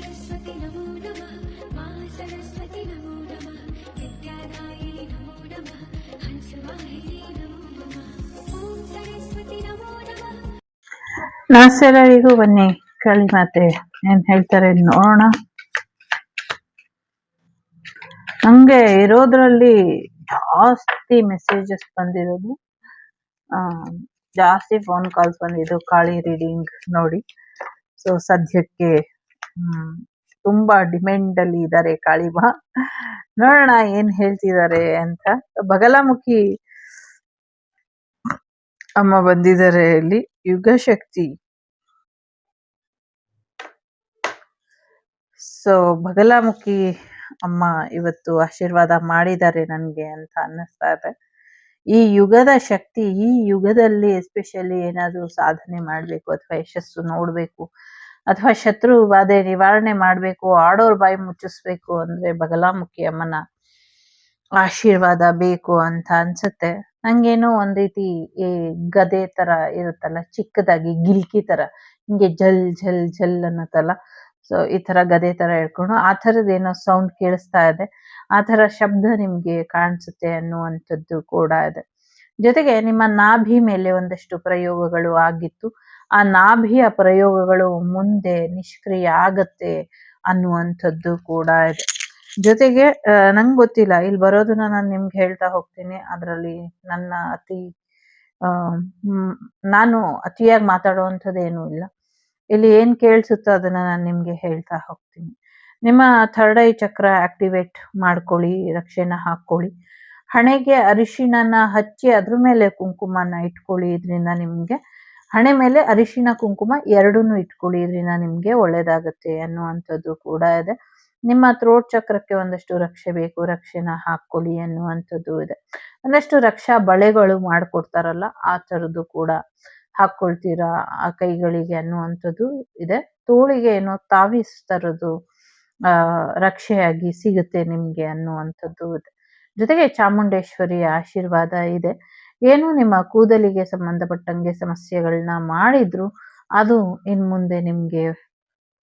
सरस्वती नमो नमः मा सरस्वती नमो नमः विद्यादायिनि नमो नमः हंसवाहिनी नमो नमः ॐ सरस्वती नमो नमः. ನಾಸೆಲ್ಲರಿಗೂ ಬನ್ನಿ ಕಾಳಿ ಮಾತೆ ಏನ್ ಹೇಳ್ತಾರೆ ನೋಡೋಣ. ನಂಗೆ ಇರೋದ್ರಲ್ಲಿ ಜಾಸ್ತಿ ಮೆಸೇಜಸ್ ಬಂದಿರೋದು, ಜಾಸ್ತಿ ಫೋನ್ ಕಾಲ್ಸ್ ಬಂದಿದ್ದು ಕಾಳಿ ರೀಡಿಂಗ್ ನೋಡಿ. ಸೊ ಸದ್ಯಕ್ಕೆ ತುಂಬಾ ಡಿಮ್ಯಾಂಡ್ ಅಲ್ಲಿ ಇದ್ದಾರೆ ಕಾಳಿಮಾ. ನೋಡೋಣ ಏನ್ ಹೇಳ್ತಿದ್ದಾರೆ ಅಂತ. ಬಗಲಾಮುಖಿ ಅಮ್ಮ ಬಂದಿದ್ದಾರೆ ಇಲ್ಲಿ. ಯುಗ ಶಕ್ತಿ. ಸೊ ಬಗಲಾಮುಖಿ ಅಮ್ಮ ಇವತ್ತು ಆಶೀರ್ವಾದ ಮಾಡಿದ್ದಾರೆ ನನಗೆ ಅಂತ ಅನ್ನಿಸ್ತಾ ಇದೆ. ಈ ಯುಗದ ಶಕ್ತಿ, ಈ ಯುಗದಲ್ಲಿ ಎಸ್ಪೆಷಲಿ ಏನಾದರೂ ಸಾಧನೆ ಮಾಡಬೇಕು ಅಥವಾ ಯಶಸ್ಸು ನೋಡಬೇಕು ಅಥವಾ ಶತ್ರು ಬಾಧೆ ನಿವಾರಣೆ ಮಾಡಬೇಕು, ಆಡೋರ್ ಬಾಯಿ ಮುಚ್ಚಿಸ್ಬೇಕು ಅಂದ್ರೆ ಬಗಲಾಮುಖಿ ಅಮ್ಮನ ಆಶೀರ್ವಾದ ಬೇಕು ಅಂತ ಅನ್ಸುತ್ತೆ. ನಂಗೇನೋ ಒಂದ್ ರೀತಿ ಈ ಗದೆ ತರ ಇರುತ್ತಲ್ಲ, ಚಿಕ್ಕದಾಗಿ ಗಿಲ್ಕಿ ತರ ಹಿಂಗೆ ಜಲ್ ಜಲ್ ಜಲ್ ಅನ್ನತ್ತಲ್ಲ. ಸೊ ಈ ತರ ಗದೆ ತರ ಹೇಳ್ಕೊಂಡು ಆ ಥರದ್ದೇನೋ ಸೌಂಡ್ ಕೇಳಿಸ್ತಾ ಇದೆ. ಆ ತರ ಶಬ್ದ ನಿಮ್ಗೆ ಕಾಣಿಸುತ್ತೆ ಅನ್ನುವಂಥದ್ದು ಕೂಡ ಇದೆ. ಜೊತೆಗೆ ನಿಮ್ಮ ನಾಭಿ ಮೇಲೆ ಒಂದಷ್ಟು ಪ್ರಯೋಗಗಳು ಆಗಿತ್ತು. ಆ ನಾಭಿಯ ಪ್ರಯೋಗಗಳು ಮುಂದೆ ನಿಷ್ಕ್ರಿಯ ಆಗತ್ತೆ ಅನ್ನುವಂಥದ್ದು ಕೂಡ ಇದೆ. ಜೊತೆಗೆ ನಂಗೆ ಗೊತ್ತಿಲ್ಲ, ಇಲ್ಲಿ ಬರೋದನ್ನ ನಾನು ನಿಮ್ಗೆ ಹೇಳ್ತಾ ಹೋಗ್ತೀನಿ. ಅದರಲ್ಲಿ ನನ್ನ ನಾನು ಅತಿಯಾಗಿ ಮಾತಾಡುವಂಥದ್ದು ಏನೂ ಇಲ್ಲ. ಇಲ್ಲಿ ಏನ್ ಕೇಳಿಸುತ್ತೋ ಅದನ್ನ ನಾನು ನಿಮ್ಗೆ ಹೇಳ್ತಾ ಹೋಗ್ತೀನಿ. ನಿಮ್ಮ ಥರ್ಡ್ ಐ ಚಕ್ರ ಆಕ್ಟಿವೇಟ್ ಮಾಡ್ಕೊಳ್ಳಿ, ರಕ್ಷೆನ ಹಾಕೊಳ್ಳಿ. ಹಣೆಗೆ ಅರಿಶಿಣನ ಹಚ್ಚಿ ಅದ್ರ ಮೇಲೆ ಕುಂಕುಮನ ಇಟ್ಕೊಳ್ಳಿ. ಇದರಿಂದ ನಿಮ್ಗೆ ಹಣೆ ಮೇಲೆ ಅರಿಶಿಣ ಕುಂಕುಮ ಎರಡನ್ನೂ ಇಟ್ಕೊಳ್ಳಿ, ಇದರಿಂದ ನಿಮ್ಗೆ ಒಳ್ಳೇದಾಗತ್ತೆ ಅನ್ನುವಂಥದ್ದು ಕೂಡ ಇದೆ. ನಿಮ್ಮ ಥ್ರೋಟ್ ಚಕ್ರಕ್ಕೆ ಒಂದಷ್ಟು ರಕ್ಷೆ ಬೇಕು, ರಕ್ಷೆನ ಹಾಕೊಳ್ಳಿ ಅನ್ನುವಂಥದ್ದು ಇದೆ. ಒಂದಷ್ಟು ರಕ್ಷಾ ಬಳೆಗಳು ಮಾಡ್ಕೊಡ್ತಾರಲ್ಲ, ಆ ಥರದ್ದು ಕೂಡ ಹಾಕೊಳ್ತೀರಾ ಆ ಕೈಗಳಿಗೆ ಅನ್ನುವಂಥದ್ದು ಇದೆ. ತೋಳಿಗೆ ಏನೋ ತಾವೀಸ್ ತರದ್ದು ರಕ್ಷೆಯಾಗಿ ಸಿಗುತ್ತೆ ನಿಮ್ಗೆ ಅನ್ನುವಂಥದ್ದು ಇದೆ. ಜೊತೆಗೆ ಚಾಮುಂಡೇಶ್ವರಿಯ ಆಶೀರ್ವಾದ ಇದೆ. ಏನು ನಿಮ್ಮ ಕೂದಲಿಗೆ ಸಂಬಂಧಪಟ್ಟಂಗೆ ಸಮಸ್ಯೆಗಳನ್ನ ಮಾಡಿದ್ರು ಅದು ಇನ್ ಮುಂದೆ ನಿಮ್ಗೆ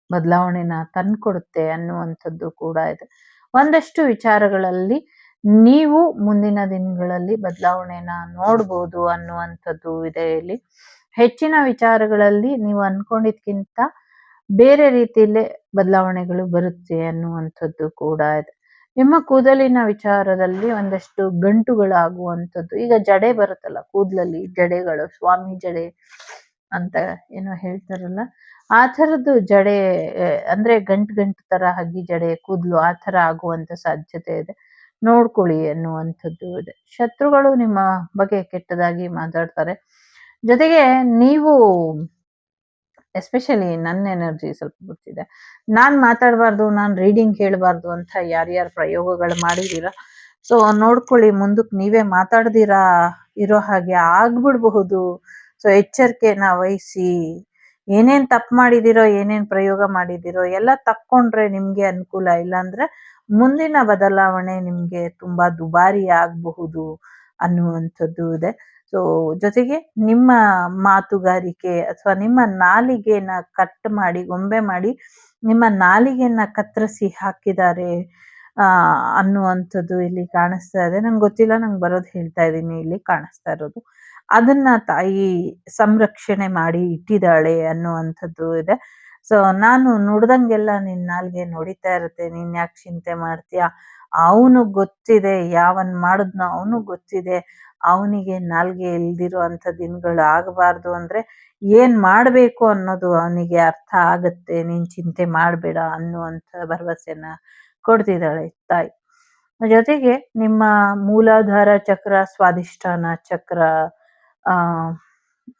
ಬದಲಾವಣೆನ ತಂದ್ಕೊಡುತ್ತೆ ಅನ್ನುವಂಥದ್ದು ಕೂಡ ಇದೆ. ಒಂದಷ್ಟು ವಿಚಾರಗಳಲ್ಲಿ ನೀವು ಮುಂದಿನ ದಿನಗಳಲ್ಲಿ ಬದಲಾವಣೆನ ನೋಡ್ಬೋದು ಅನ್ನುವಂಥದ್ದು ಇದೆ. ಇಲ್ಲಿ ಹೆಚ್ಚಿನ ವಿಚಾರಗಳಲ್ಲಿ ನೀವು ಅನ್ಕೊಂಡಿದ್ಕಿಂತ ಬೇರೆ ರೀತಿಯಲ್ಲೇ ಬದಲಾವಣೆಗಳು ಬರುತ್ತೆ ಅನ್ನುವಂಥದ್ದು ಕೂಡ ಇದೆ. ನಿಮ್ಮ ಕೂದಲಿನ ವಿಚಾರದಲ್ಲಿ ಒಂದಷ್ಟು ಗಂಟುಗಳಾಗುವಂಥದ್ದು, ಈಗ ಜಡೆ ಬರುತ್ತಲ್ಲ ಕೂದಲಲ್ಲಿ, ಜಡೆಗಳು ಸ್ವಾಮಿ ಜಡೆ ಅಂತ ಏನೋ ಹೇಳ್ತಾರಲ್ಲ, ಆ ಥರದ್ದು ಜಡೆ ಅಂದ್ರೆ ಗಂಟು ತರ ಹಗ್ಗಿ ಜಡೆ ಕೂದಲು ಆ ಥರ ಆಗುವಂತ ಸಾಧ್ಯತೆ ಇದೆ. ನೋಡ್ಕೊಳ್ಳಿ ಅನ್ನುವಂಥದ್ದು ಇದೆ. ಶತ್ರುಗಳು ನಿಮ್ಮ ಬಗ್ಗೆ ಕೆಟ್ಟದಾಗಿ ಮಾತಾಡ್ತಾರೆ. ಜೊತೆಗೆ ನೀವು ಎಸ್ಪೆಷಲಿ ನನ್ನ ಎನರ್ಜಿ ಸ್ವಲ್ಪ ಗೊತ್ತಿದೆ. ನಾನ್ ಮಾತಾಡಬಾರ್ದು, ನಾನ್ ರೀಡಿಂಗ್ ಕೇಳಬಾರ್ದು ಅಂತ ಯಾರ್ಯಾರು ಪ್ರಯೋಗಗಳು ಮಾಡಿದೀರ, ಸೊ ನೋಡ್ಕೊಳ್ಳಿ, ಮುಂದಕ್ಕೆ ನೀವೇ ಮಾತಾಡ್ದಿರಾ ಇರೋ ಹಾಗೆ ಆಗ್ಬಿಡ್ಬಹುದು. ಸೊ ಎಚ್ಚರಿಕೆನ ವಹಿಸಿ. ಏನೇನ್ ತಪ್ಪು ಮಾಡಿದಿರೋ, ಏನೇನ್ ಪ್ರಯೋಗ ಮಾಡಿದಿರೋ ಎಲ್ಲ ತಕ್ಕೊಂಡ್ರೆ ನಿಮ್ಗೆ ಅನುಕೂಲ. ಇಲ್ಲಾಂದ್ರೆ ಮುಂದಿನ ಬದಲಾವಣೆ ನಿಮ್ಗೆ ತುಂಬಾ ದುಬಾರಿ ಆಗಬಹುದು ಅನ್ನುವಂಥದ್ದು ಇದೆ. ಸೊ ಜೊತೆಗೆ ನಿಮ್ಮ ಮಾತುಗಾರಿಕೆ ಅಥವಾ ನಿಮ್ಮ ನಾಲಿಗೆನ ಕಟ್ ಮಾಡಿ, ಗೊಂಬೆ ಮಾಡಿ ನಿಮ್ಮ ನಾಲಿಗೆನ ಕತ್ತರಿಸಿ ಹಾಕಿದ್ದಾರೆ ಅನ್ನುವಂಥದ್ದು ಇಲ್ಲಿ ಕಾಣಿಸ್ತಾ ಇದೆ. ನಂಗೆ ಗೊತ್ತಿಲ್ಲ, ನಂಗೆ ಬರೋದು ಹೇಳ್ತಾ ಇದ್ದೀನಿ, ಇಲ್ಲಿ ಕಾಣಿಸ್ತಾ ಇರೋದು. ಅದನ್ನ ತಾಯಿ ಸಂರಕ್ಷಣೆ ಮಾಡಿ ಇಟ್ಟಿದ್ದಾಳೆ ಅನ್ನುವಂಥದ್ದು ಇದೆ. ಸೊ ನಾನು ನುಡ್ದಂಗೆಲ್ಲ ನಿನ್ ನಾಲ್ಗೆ ನೋಡಿತಾ ಇರುತ್ತೆ, ನೀನ್ ಯಾಕೆ ಚಿಂತೆ ಮಾಡ್ತೀಯ, ಅವನು ಗೊತ್ತಿದೆ, ಯಾವನ್ ಮಾಡಿದ್ನೋ ಅವನು ಗೊತ್ತಿದೆ, ಅವನಿಗೆ ನಾಲ್ಗೆ ಇಲ್ದಿರೋ ಅಂಥ ದಿನಗಳು ಆಗಬಾರ್ದು ಅಂದ್ರೆ ಏನ್ ಮಾಡ್ಬೇಕು ಅನ್ನೋದು ಅವನಿಗೆ ಅರ್ಥ ಆಗತ್ತೆ, ನೀನ್ ಚಿಂತೆ ಮಾಡ್ಬೇಡ ಅನ್ನುವಂಥ ಭರವಸೆನ ಕೊಡ್ತಿದ್ದಾಳೆ ತಾಯಿ. ಜೊತೆಗೆ ನಿಮ್ಮ ಮೂಲಾಧಾರ ಚಕ್ರ, ಸ್ವಾಧಿಷ್ಠಾನ ಚಕ್ರ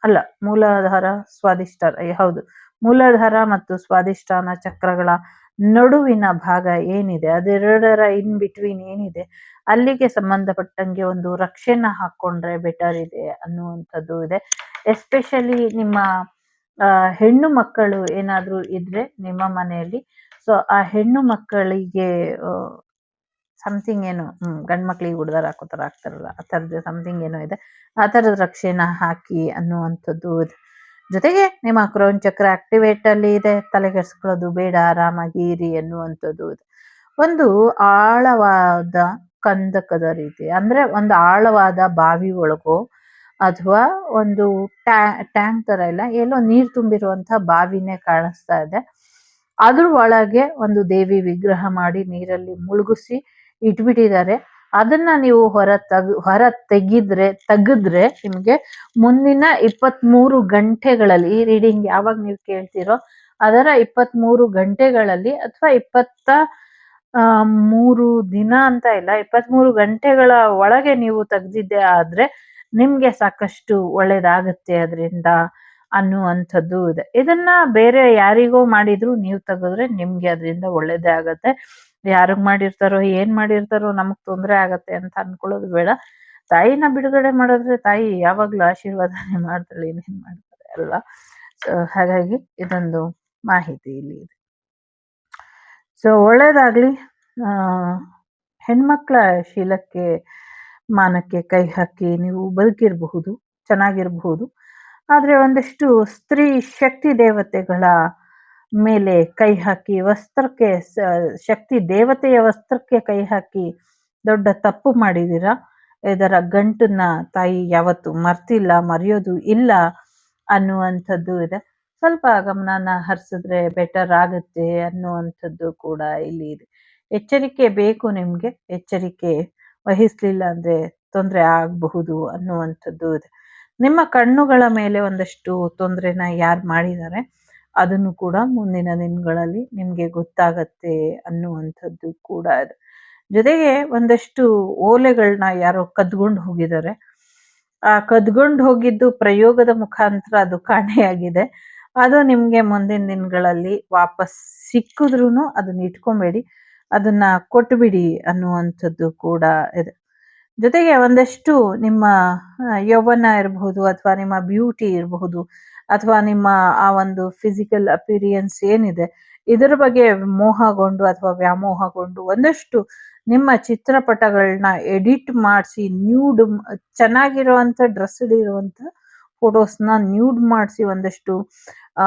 ಅಲ್ಲ ಮೂಲಾಧಾರ ಸ್ವಾಧಿಷ್ಠಾನ, ಹೌದು, ಮೂಲಾಧಾರ ಮತ್ತು ಸ್ವಾಧಿಷ್ಠಾನ ಚಕ್ರಗಳ ನಡುವಿನ ಭಾಗ ಏನಿದೆ, ಅದೆರಡರ ಇನ್ ಬಿಟ್ವೀನ್ ಏನಿದೆ, ಅಲ್ಲಿಗೆ ಸಂಬಂಧಪಟ್ಟಂಗೆ ಒಂದು ರಕ್ಷೆನ ಹಾಕೊಂಡ್ರೆ ಬೆಟರ್ ಇದೆ ಅನ್ನುವಂಥದ್ದು ಇದೆ. ಎಸ್ಪೆಷಲಿ ನಿಮ್ಮ ಹೆಣ್ಣು ಮಕ್ಕಳು ಏನಾದ್ರೂ ಇದ್ರೆ ನಿಮ್ಮ ಮನೆಯಲ್ಲಿ, ಸೊ ಆ ಹೆಣ್ಣು ಮಕ್ಕಳಿಗೆ ಸಮಥಿಂಗ್ ಏನು ಗಂಡು ಮಕ್ಳಿಗೆ ಹುಡ್ದಾರ ಹಾಕೋತರ ಆಗ್ತಾರಲ್ಲ, ಆ ಥರದ್ದು ಸಮಥಿಂಗ್ ಏನೋ ಇದೆ, ಆ ಥರದ ರಕ್ಷೆನ ಹಾಕಿ ಅನ್ನುವಂಥದ್ದು ಇದೆ. ಜೊತೆಗೆ ನಿಮ್ಮ ಕ್ರೌನ್ ಚಕ್ರ ಆಕ್ಟಿವೇಟ್ ಅಲ್ಲಿ ಇದೆ, ತಲೆಗೆಡ್ಸ್ಕೊಳ್ಳೋದು ಬೇಡ, ಆರಾಮಾಗಿ ಇರಿ ಎನ್ನುವಂಥದ್ದು ಇದೆ. ಒಂದು ಆಳವಾದ ಕಂದಕದ ರೀತಿ, ಅಂದ್ರೆ ಒಂದು ಆಳವಾದ ಬಾವಿ ಒಳಗೋ ಅಥವಾ ಒಂದು ಟ್ಯಾಂಕ್ ತರ ಇಲ್ಲ, ಎಲ್ಲೋ ನೀರ್ ತುಂಬಿರುವಂತ ಬಾವಿನೇ ಕಾಣಿಸ್ತಾ ಇದೆ. ಅದ್ರ ಒಳಗೆ ಒಂದು ದೇವಿ ವಿಗ್ರಹ ಮಾಡಿ ನೀರಲ್ಲಿ ಮುಳುಗಿಸಿ ಇಟ್ಬಿಟ್ಟಿದ್ದಾರೆ. ಅದನ್ನ ನೀವು ಹೊರ ತೆಗೆದ್ರೆ ನಿಮ್ಗೆ ಮುಂದಿನ 23 ಗಂಟೆಗಳಲ್ಲಿ, ಈ ರೀಡಿಂಗ್ ಯಾವಾಗ ನೀವು ಕೇಳ್ತೀರೋ ಅದರ 23 ಗಂಟೆಗಳಲ್ಲಿ ಅಥವಾ 23 ದಿನ ಅಂತ ಇಲ್ಲ, 23 ಗಂಟೆಗಳ ಒಳಗೆ ನೀವು ತೆಗ್ದಿದ್ದೆ ಆದ್ರೆ ನಿಮ್ಗೆ ಸಾಕಷ್ಟು ಒಳ್ಳೇದಾಗತ್ತೆ ಅದರಿಂದ ಅನ್ನುವಂಥದ್ದು ಇದೆ. ಇದನ್ನ ಬೇರೆ ಯಾರಿಗೋ ಮಾಡಿದ್ರು ನೀವು ತೆಗೆದ್ರೆ ನಿಮ್ಗೆ ಅದರಿಂದ ಒಳ್ಳೇದೇ ಆಗತ್ತೆ. ಯಾರಿಗ್ ಮಾಡಿರ್ತಾರೋ ಏನ್ ಮಾಡಿರ್ತಾರೋ ನಮಗ್ ತೊಂದ್ರೆ ಆಗತ್ತೆ ಅಂತ ಅನ್ಕೊಳ್ಳೋದು ಬೇಡ. ತಾಯಿನ ಬಿಡುಗಡೆ ಮಾಡಿದ್ರೆ ತಾಯಿ ಯಾವಾಗ್ಲೂ ಆಶೀರ್ವಾದನೆ ಮಾಡ್ತಾಳೆ, ಇನ್ನೇನ್ ಮಾಡ್ತಾರೆ ಅಲ್ವಾ. ಸೊ ಹಾಗಾಗಿ ಇದೊಂದು ಮಾಹಿತಿ ಇಲ್ಲಿ ಇದೆ. ಸೊ ಒಳ್ಳೇದಾಗ್ಲಿ. ಹೆಣ್ಮಕ್ಳ ಶೀಲಕ್ಕೆ ಮಾನಕ್ಕೆ ಕೈ ಹಾಕಿ ನೀವು ಬದುಕಿರಬಹುದು, ಚೆನ್ನಾಗಿರಬಹುದು. ಆದ್ರೆ ಒಂದಷ್ಟು ಸ್ತ್ರೀ ಶಕ್ತಿ ದೇವತೆಗಳ ಮೇಲೆ ಕೈ ಹಾಕಿ ಶಕ್ತಿ ದೇವತೆಯ ವಸ್ತ್ರಕ್ಕೆ ಕೈ ಹಾಕಿ ದೊಡ್ಡ ತಪ್ಪು ಮಾಡಿದೀರಾ. ಇದರ ಗಂಟನ್ನ ತಾಯಿ ಯಾವತ್ತು ಮರ್ತಿಲ್ಲ, ಮರೆಯೋದು ಇಲ್ಲ ಅನ್ನುವಂಥದ್ದು ಇದೆ. ಸ್ವಲ್ಪ ಗಮನನ ಹರಿಸಿದ್ರೆ ಬೆಟರ್ ಆಗುತ್ತೆ ಅನ್ನುವಂಥದ್ದು ಕೂಡ ಇಲ್ಲಿ ಇದೆ. ಎಚ್ಚರಿಕೆ ಬೇಕು ನಿಮ್ಗೆ, ಎಚ್ಚರಿಕೆ ವಹಿಸ್ಲಿಲ್ಲ ಅಂದ್ರೆ ತೊಂದರೆ ಆಗಬಹುದು ಅನ್ನುವಂಥದ್ದು ಇದೆ. ನಿಮ್ಮ ಕಣ್ಣುಗಳ ಮೇಲೆ ಒಂದಷ್ಟು ತೊಂದರೆನ ಯಾರು ಮಾಡಿದ್ದಾರೆ ಅದನ್ನು ಕೂಡ ಮುಂದಿನ ದಿನಗಳಲ್ಲಿ ನಿಮ್ಗೆ ಗೊತ್ತಾಗತ್ತೆ ಅನ್ನುವಂಥದ್ದು ಕೂಡ ಇದೆ. ಜೊತೆಗೆ ಒಂದಷ್ಟು ಓಲೆಗಳನ್ನ ಯಾರೋ ಕದ್ಕೊಂಡು ಹೋಗಿದ್ದಾರೆ. ಆ ಕದ್ಕೊಂಡು ಹೋಗಿದ್ದು ಪ್ರಯೋಗದ ಮುಖಾಂತರ ಅದು ಕಾಣೆಯಾಗಿದೆ. ಅದು ನಿಮ್ಗೆ ಮುಂದಿನ ದಿನಗಳಲ್ಲಿ ವಾಪಸ್ ಸಿಕ್ಕಿದ್ರುನು ಅದನ್ನ ಇಟ್ಕೊಂಬೇಡಿ, ಅದನ್ನ ಕೊಟ್ಬಿಡಿ ಅನ್ನುವಂಥದ್ದು ಕೂಡ ಇದೆ. ಜೊತೆಗೆ ಒಂದಷ್ಟು ನಿಮ್ಮ ಯೌವನ ಇರಬಹುದು ಅಥವಾ ನಿಮ್ಮ ಬ್ಯೂಟಿ ಇರಬಹುದು ಅಥವಾ ನಿಮ್ಮ ಆ ಒಂದು ಫಿಸಿಕಲ್ ಅಪಿರಿಯನ್ಸ್ ಏನಿದೆ ಇದರ ಬಗ್ಗೆ ಮೋಹಗೊಂಡು ಅಥವಾ ವ್ಯಾಮೋಹಗೊಂಡು ಒಂದಷ್ಟು ನಿಮ್ಮ ಚಿತ್ರಪಟಗಳನ್ನ ಎಡಿಟ್ ಮಾಡಿಸಿ ಚೆನ್ನಾಗಿರುವಂತ ಡ್ರೆಸ್ ಇರುವಂತ ಫೋಟೋಸ್ನ ನ್ಯೂಡ್ ಮಾಡಿಸಿ ಒಂದಷ್ಟು ಆ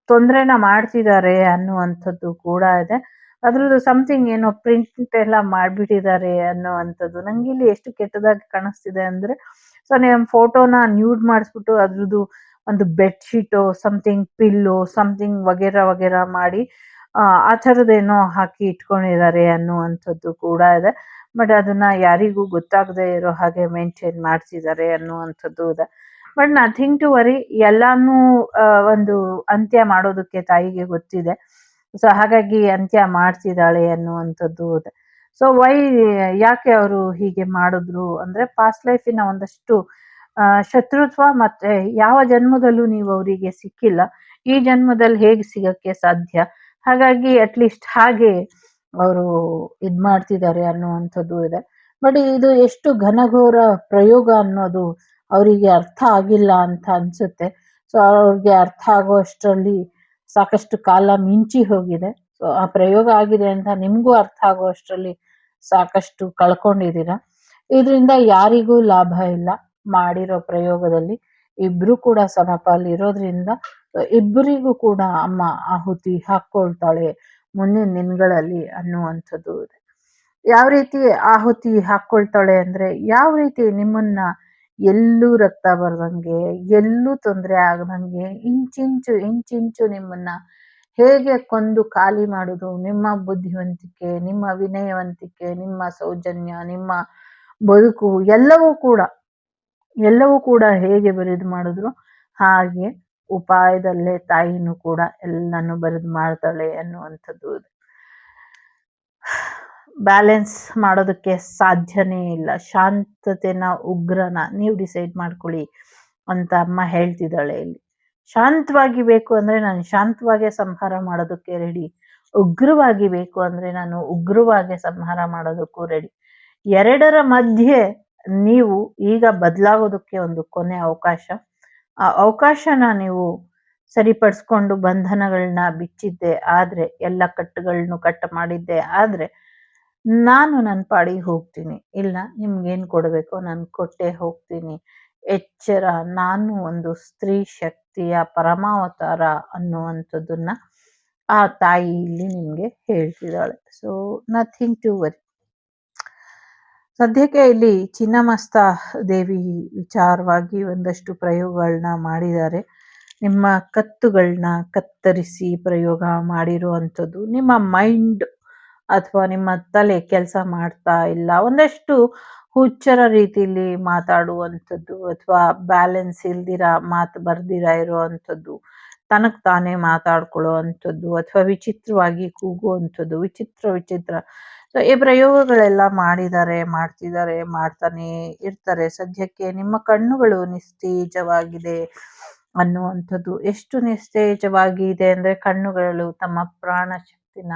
ತೊಂದರೆನ ಮಾಡ್ತಿದ್ದಾರೆ ಅನ್ನುವಂಥದ್ದು ಕೂಡ ಇದೆ. ಅದ್ರದ್ದು ಸಮಥಿಂಗ್ ಏನೋ ಪ್ರಿಂಟ್ ಎಲ್ಲ ಮಾಡ್ಬಿಟ್ಟಿದ್ದಾರೆ ಅನ್ನೋವಂಥದ್ದು ನಂಗೆ ಇಲ್ಲಿ ಎಷ್ಟು ಕೆಟ್ಟದಾಗಿ ಕಾಣಿಸ್ತಿದೆ ಅಂದ್ರೆ, ಸೊ ನೀವು ಫೋಟೋನ ನ್ಯೂಡ್ ಮಾಡಿಸ್ಬಿಟ್ಟು ಅದ್ರದ್ದು ಒಂದು ಬೆಡ್ಶೀಟು ಸಮಥಿಂಗ್ ಪಿಲ್ಲೋ ಸಮಥಿಂಗ್ ವಗೇರ ಮಾಡಿ ಆ ಥರದ್ದೇನೋ ಹಾಕಿ ಇಟ್ಕೊಂಡಿದ್ದಾರೆ ಅನ್ನುವಂಥದ್ದು ಕೂಡ ಇದೆ. ಬಟ್ ಅದನ್ನ ಯಾರಿಗೂ ಗೊತ್ತಾಗದೆ ಇರೋ ಹಾಗೆ ಮೇಂಟೈನ್ ಮಾಡ್ತಿದ್ದಾರೆ ಅನ್ನುವಂಥದ್ದು ಇದೆ. ಬಟ್ ನಥಿಂಗ್ ಟು ವರಿ, ಎಲ್ಲಾನು ಒಂದು ಅಂತ್ಯ ಮಾಡೋದಕ್ಕೆ ತಾಯಿಗೆ ಗೊತ್ತಿದೆ. ಸೊ ಹಾಗಾಗಿ ಅಂತ್ಯ ಮಾಡ್ತಿದ್ದಾಳೆ ಅನ್ನುವಂಥದ್ದು ಇದೆ. ಸೊ ಯಾಕೆ ಅವರು ಹೀಗೆ ಮಾಡಿದ್ರು ಅಂದ್ರೆ ಪಾಸ್ಟ್ ಲೈಫಿನ ಒಂದಷ್ಟು ಶತ್ರುತ್ವ, ಮತ್ತೆ ಯಾವ ಜನ್ಮದಲ್ಲೂ ನೀವು ಅವರಿಗೆ ಸಿಕ್ಕಿಲ್ಲ, ಈ ಜನ್ಮದಲ್ಲಿ ಹೇಗೆ ಸಿಗಕ್ಕೆ ಸಾಧ್ಯ, ಹಾಗಾಗಿ ಅಟ್ಲೀಸ್ಟ್ ಹಾಗೆ ಅವರು ಮಾಡ್ತಿದ್ದಾರೆ ಅನ್ನುವಂಥದ್ದು ಇದೆ. ಬಟ್ ಇದು ಎಷ್ಟು ಘನಘೋರ ಪ್ರಯೋಗ ಅನ್ನೋದು ಅವರಿಗೆ ಅರ್ಥ ಆಗಿಲ್ಲ ಅಂತ ಅನ್ಸುತ್ತೆ. ಸೊ ಅವ್ರಿಗೆ ಅರ್ಥ ಆಗೋ ಅಷ್ಟರಲ್ಲಿ ಸಾಕಷ್ಟು ಕಾಲ ಮಿಂಚಿ ಹೋಗಿದೆ. ಸೊ ಆ ಪ್ರಯೋಗ ಆಗಿದೆ ಅಂತ ನಿಮ್ಗೂ ಅರ್ಥ ಆಗೋ ಅಷ್ಟರಲ್ಲಿ ಸಾಕಷ್ಟು ಕಳ್ಕೊಂಡಿದ್ದೀರಾ. ಇದರಿಂದ ಯಾರಿಗೂ ಲಾಭ ಇಲ್ಲ. ಮಾಡಿರೋ ಪ್ರಯೋಗದಲ್ಲಿ ಇಬ್ರು ಕೂಡ ಸಮಪಾಲು ಇರೋದ್ರಿಂದ ಇಬ್ಬರಿಗೂ ಕೂಡ ಅಮ್ಮ ಆಹುತಿ ಹಾಕೊಳ್ತಾಳೆ ಮುಂದಿನ ದಿನಗಳಲ್ಲಿ ಅನ್ನುವಂಥದ್ದು ಇದೆ. ಯಾವ ರೀತಿ ಆಹುತಿ ಹಾಕೊಳ್ತಾಳೆ ಅಂದ್ರೆ, ಯಾವ ರೀತಿ ನಿಮ್ಮನ್ನ ಎಲ್ಲೂ ರಕ್ತ ಬರ್ದಂಗೆ, ಎಲ್ಲೂ ತೊಂದರೆ ಆಗದಂಗೆ ಇಂಚಿಂಚು ನಿಮ್ಮನ್ನ ಹೇಗೆ ಕೊಂದು ಖಾಲಿ ಮಾಡುದು, ನಿಮ್ಮ ಬುದ್ಧಿವಂತಿಕೆ, ನಿಮ್ಮ ವಿನಯವಂತಿಕೆ, ನಿಮ್ಮ ಸೌಜನ್ಯ, ನಿಮ್ಮ ಬದುಕು ಎಲ್ಲವೂ ಕೂಡ ಹೇಗೆ ಬರೆದು ಮಾಡಿದ್ರು ಹಾಗೆ ಉಪಾಯದಲ್ಲೇ ತಾಯಿನೂ ಕೂಡ ಎಲ್ಲಾನು ಬರೆದು ಮಾಡ್ತಾಳೆ ಅನ್ನುವಂಥದ್ದು ಇದೆ. ಬ್ಯಾಲೆನ್ಸ್ ಮಾಡೋದಕ್ಕೆ ಸಾಧ್ಯನೇ ಇಲ್ಲ. ಶಾಂತತೆನ ಉಗ್ರನ ನೀವು ಡಿಸೈಡ್ ಮಾಡ್ಕೊಳ್ಳಿ ಅಂತ ಅಮ್ಮ ಹೇಳ್ತಿದ್ದಾಳೆ ಇಲ್ಲಿ. ಶಾಂತವಾಗಿ ಬೇಕು ಅಂದ್ರೆ ನಾನು ಶಾಂತವಾಗಿ ಸಂಹಾರ ಮಾಡೋದಕ್ಕೆ ರೆಡಿ, ಉಗ್ರವಾಗಿ ಬೇಕು ಅಂದ್ರೆ ನಾನು ಉಗ್ರವಾಗಿ ಸಂಹಾರ ಮಾಡೋದಕ್ಕೂ ರೆಡಿ. ಎರಡರ ಮಧ್ಯೆ ನೀವು ಈಗ ಬದಲಾಗೋದಕ್ಕೆ ಒಂದು ಕೊನೆ ಅವಕಾಶ. ಆ ಅವಕಾಶನ ನೀವು ಸರಿಪಡಿಸ್ಕೊಂಡು ಬಂಧನಗಳನ್ನ ಬಿಚ್ಚಿದ್ದೆ ಆದ್ರೆ, ಎಲ್ಲ ಕಟ್ಟುಗಳನ್ನು ಕಟ್ಟ ಮಾಡಿದ್ದೆ ಆದ್ರೆ ನಾನು ನನ್ನ ಪಾಡಿಗೆ ಹೋಗ್ತೀನಿ. ಇಲ್ಲ ನಿಮ್ಗೇನ್ ಕೊಡ್ಬೇಕೋ ನಾನು ಕೊಟ್ಟೆ ಹೋಗ್ತೀನಿ. ಎಚ್ಚರ, ನಾನು ಒಂದು ಸ್ತ್ರೀ ಶಕ್ತಿಯ ಪರಮಾವತಾರ ಅನ್ನುವಂಥದ್ದನ್ನ ಆ ತಾಯಿ ಇಲ್ಲಿ ನಿಮ್ಗೆ ಹೇಳ್ತಿದ್ದಾಳೆ. So nothing to worry. ಸದ್ಯಕ್ಕೆ ಇಲ್ಲಿ ಚಿನ್ನಮಸ್ತ ದೇವಿ ವಿಚಾರವಾಗಿ ಒಂದಷ್ಟು ಪ್ರಯೋಗಗಳನ್ನ ಮಾಡಿದ್ದಾರೆ. ನಿಮ್ಮ ಕತ್ತುಗಳನ್ನ ಕತ್ತರಿಸಿ ಪ್ರಯೋಗ ಮಾಡಿರುವಂಥದ್ದು, ನಿಮ್ಮ ಮೈಂಡ್ ಅಥವಾ ನಿಮ್ಮ ತಲೆ ಕೆಲಸ ಮಾಡ್ತಾ ಇಲ್ಲ, ಒಂದಷ್ಟು ಹುಚ್ಚರ ರೀತಿಯಲ್ಲಿ ಮಾತಾಡುವಂಥದ್ದು ಅಥವಾ ಬ್ಯಾಲೆನ್ಸ್ ಇಲ್ದಿರ ಮಾತು ಬರ್ದಿರ ಇರುವಂಥದ್ದು, ತನಕ್ ತಾನೇ ಮಾತಾಡ್ಕೊಳ್ಳೋ ಅಂಥದ್ದು ಅಥವಾ ವಿಚಿತ್ರವಾಗಿ ಕೂಗುವಂಥದ್ದು, ವಿಚಿತ್ರ ಸೊ ಈ ಪ್ರಯೋಗಗಳೆಲ್ಲ ಮಾಡ್ತಿದ್ದಾರೆ, ಮಾಡ್ತಾನೆ ಇರ್ತಾರೆ. ಸದ್ಯಕ್ಕೆ ನಿಮ್ಮ ಕಣ್ಣುಗಳು ನಿಸ್ತೇಜವಾಗಿದೆ ಅನ್ನುವಂಥದ್ದು. ಎಷ್ಟು ನಿಸ್ತೇಜವಾಗಿದೆ ಅಂದ್ರೆ ಕಣ್ಣುಗಳು ತಮ್ಮ ಪ್ರಾಣ ಶಕ್ತಿನ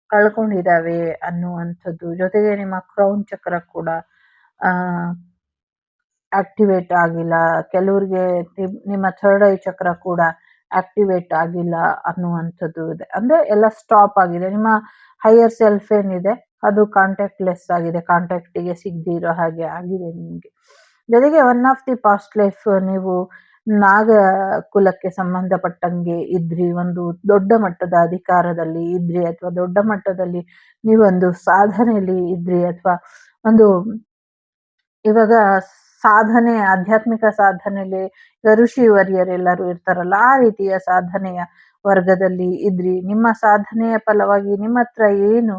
ಕಳ್ಕೊಂಡಿದ್ದಾವೆ ಅನ್ನುವಂಥದ್ದು. ಜೊತೆಗೆ ನಿಮ್ಮ ಕ್ರೌನ್ ಚಕ್ರ ಕೂಡ ಆಕ್ಟಿವೇಟ್ ಆಗಿಲ್ಲ. ಕೆಲವ್ರಿಗೆ ನಿಮ್ಮ ಥರ್ಡ್ ಐ ಚಕ್ರ ಕೂಡ ಆಕ್ಟಿವೇಟ್ ಆಗಿಲ್ಲ ಅನ್ನುವಂಥದ್ದು ಇದೆ. ಅಂದ್ರೆ ಎಲ್ಲ ಸ್ಟಾಪ್ ಆಗಿದೆ. ನಿಮ್ಮ ಹೈಯರ್ ಸೆಲ್ಫ್ ಏನಿದೆ ಅದು ಕಾಂಟ್ಯಾಕ್ಟ್ ಲೆಸ್ ಆಗಿದೆ, ಕಾಂಟ್ಯಾಕ್ಟಿಗೆ ಸಿಗದಿರೋ ಹಾಗೆ ಆಗಿದೆ ನಿಮಗೆ. ಜೊತೆಗೆ one of the past life ನೀವು ನಾಗ ಕುಲಕ್ಕೆ ಸಂಬಂಧಪಟ್ಟಂಗೆ ಇದ್ರಿ, ಒಂದು ದೊಡ್ಡ ಮಟ್ಟದ ಅಧಿಕಾರದಲ್ಲಿ ಇದ್ರಿ, ಅಥವಾ ದೊಡ್ಡ ಮಟ್ಟದಲ್ಲಿ ನೀವೊಂದು ಸಾಧನೆಯಲ್ಲಿ ಇದ್ರಿ, ಅಥವಾ ಒಂದು ಇವಾಗ ಸಾಧನೆ, ಆಧ್ಯಾತ್ಮಿಕ ಸಾಧನೆಯಲ್ಲಿ ಋಷಿ ವರ್ಯರೆಲ್ಲರೂ ಇರ್ತಾರಲ್ಲ, ಆ ರೀತಿಯ ಸಾಧನೆಯ ವರ್ಗದಲ್ಲಿ ಇದ್ರಿ. ನಿಮ್ಮ ಸಾಧನೆಯ ಫಲವಾಗಿ ನಿಮ್ಮ ಹತ್ರ ಏನು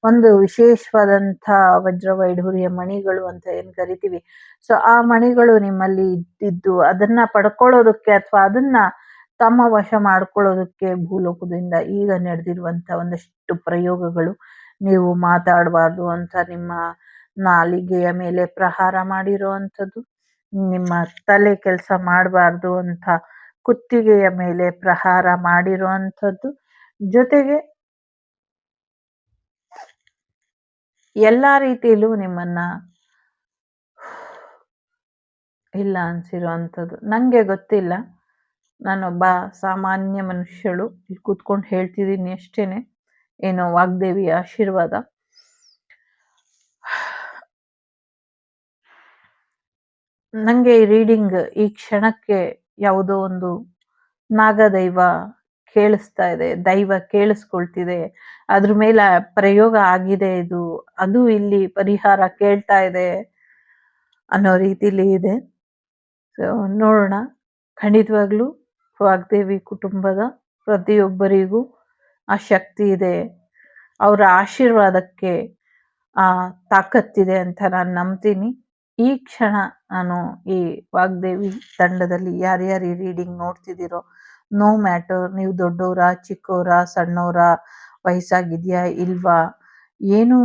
ಒಂದು ವಿಶೇಷವಾದಂಥ ವಜ್ರ ವೈಢೂರ್ಯ ಮಣಿಗಳು ಅಂತ ಏನ್ ಕರಿತೀವಿ, ಸೊ ಆ ಮಣಿಗಳು ನಿಮ್ಮಲ್ಲಿ ಇದ್ದಿದ್ದು ಅದನ್ನ ಪಡ್ಕೊಳ್ಳೋದಕ್ಕೆ ಅಥವಾ ಅದನ್ನ ತಮ್ಮ ವಶ ಮಾಡ್ಕೊಳ್ಳೋದಕ್ಕೆ ಭೂಲೋಕದಿಂದ ಈಗ ನಡೆದಿರುವಂತ ಒಂದಷ್ಟು ಪ್ರಯೋಗಗಳು. ನೀವು ಮಾತಾಡಬಾರ್ದು ಅಂತ ನಿಮ್ಮ ನಾಲಿಗೆಯ ಮೇಲೆ ಪ್ರಹಾರ ಮಾಡಿರುವಂಥದ್ದು, ನಿಮ್ಮ ತಲೆ ಕೆಲಸ ಮಾಡಬಾರ್ದು ಅಂತ ಕುತ್ತಿಗೆಯ ಮೇಲೆ ಪ್ರಹಾರ ಮಾಡಿರುವಂಥದ್ದು, ಜೊತೆಗೆ ಎಲ್ಲಾ ರೀತಿಯಲ್ಲೂ ನಿಮ್ಮನ್ನ ಇಲ್ಲ ಅನ್ಸಿರುವಂಥದ್ದು. ನಂಗೆ ಗೊತ್ತಿಲ್ಲ, ನಾನೊಬ್ಬ ಸಾಮಾನ್ಯ ಮನುಷ್ಯಳು ಇಲ್ಲಿ ಕೂತ್ಕೊಂಡು ಹೇಳ್ತಿದ್ದೀನಿ ಅಷ್ಟೇನೆ, ಏನೋ ವಾಗ್ದೇವಿಯ ಆಶೀರ್ವಾದ. ನಂಗೆ ಈ ರೀಡಿಂಗ್ ಈ ಕ್ಷಣಕ್ಕೆ ಯಾವುದೋ ಒಂದು ನಾಗದೈವ ಕೇಳಿಸ್ತಾ ಇದೆ, ದೈವ ಕೇಳಿಸ್ಕೊಳ್ತಿದೆ, ಅದ್ರ ಮೇಲೆ ಪ್ರಯೋಗ ಆಗಿದೆ, ಇದು ಅದು ಇಲ್ಲಿ ಪರಿಹಾರ ಕೇಳ್ತಾ ಇದೆ ಅನ್ನೋ ರೀತಿಲಿ ಇದೆ. ಸೊ ನೋಡೋಣ. ಖಂಡಿತವಾಗ್ಲೂ ವಾಗ್ದೇವಿ ಕುಟುಂಬದ ಪ್ರತಿಯೊಬ್ಬರಿಗೂ ಆ ಶಕ್ತಿ ಇದೆ, ಅವರ ಆಶೀರ್ವಾದಕ್ಕೆ ಆ ತಾಕತ್ತಿದೆ ಅಂತ ನಾನು ನಂಬ್ತೀನಿ. ಈ ಕ್ಷಣ ನಾನು ಈ ವಾಗ್ದೇವಿ ತಂಡದಲ್ಲಿ ಯಾರ್ಯಾರು ಈ ರೀಡಿಂಗ್ ನೋಡ್ತಿದ್ದೀರೋ, ನೋ ಮ್ಯಾಟರ್ ನೀವು ದೊಡ್ಡವರ, ಚಿಕ್ಕವರ, ಸಣ್ಣವರ, ವಯಸ್ಸಾಗಿದ್ಯಾ ಇಲ್ವಾ, ಏನು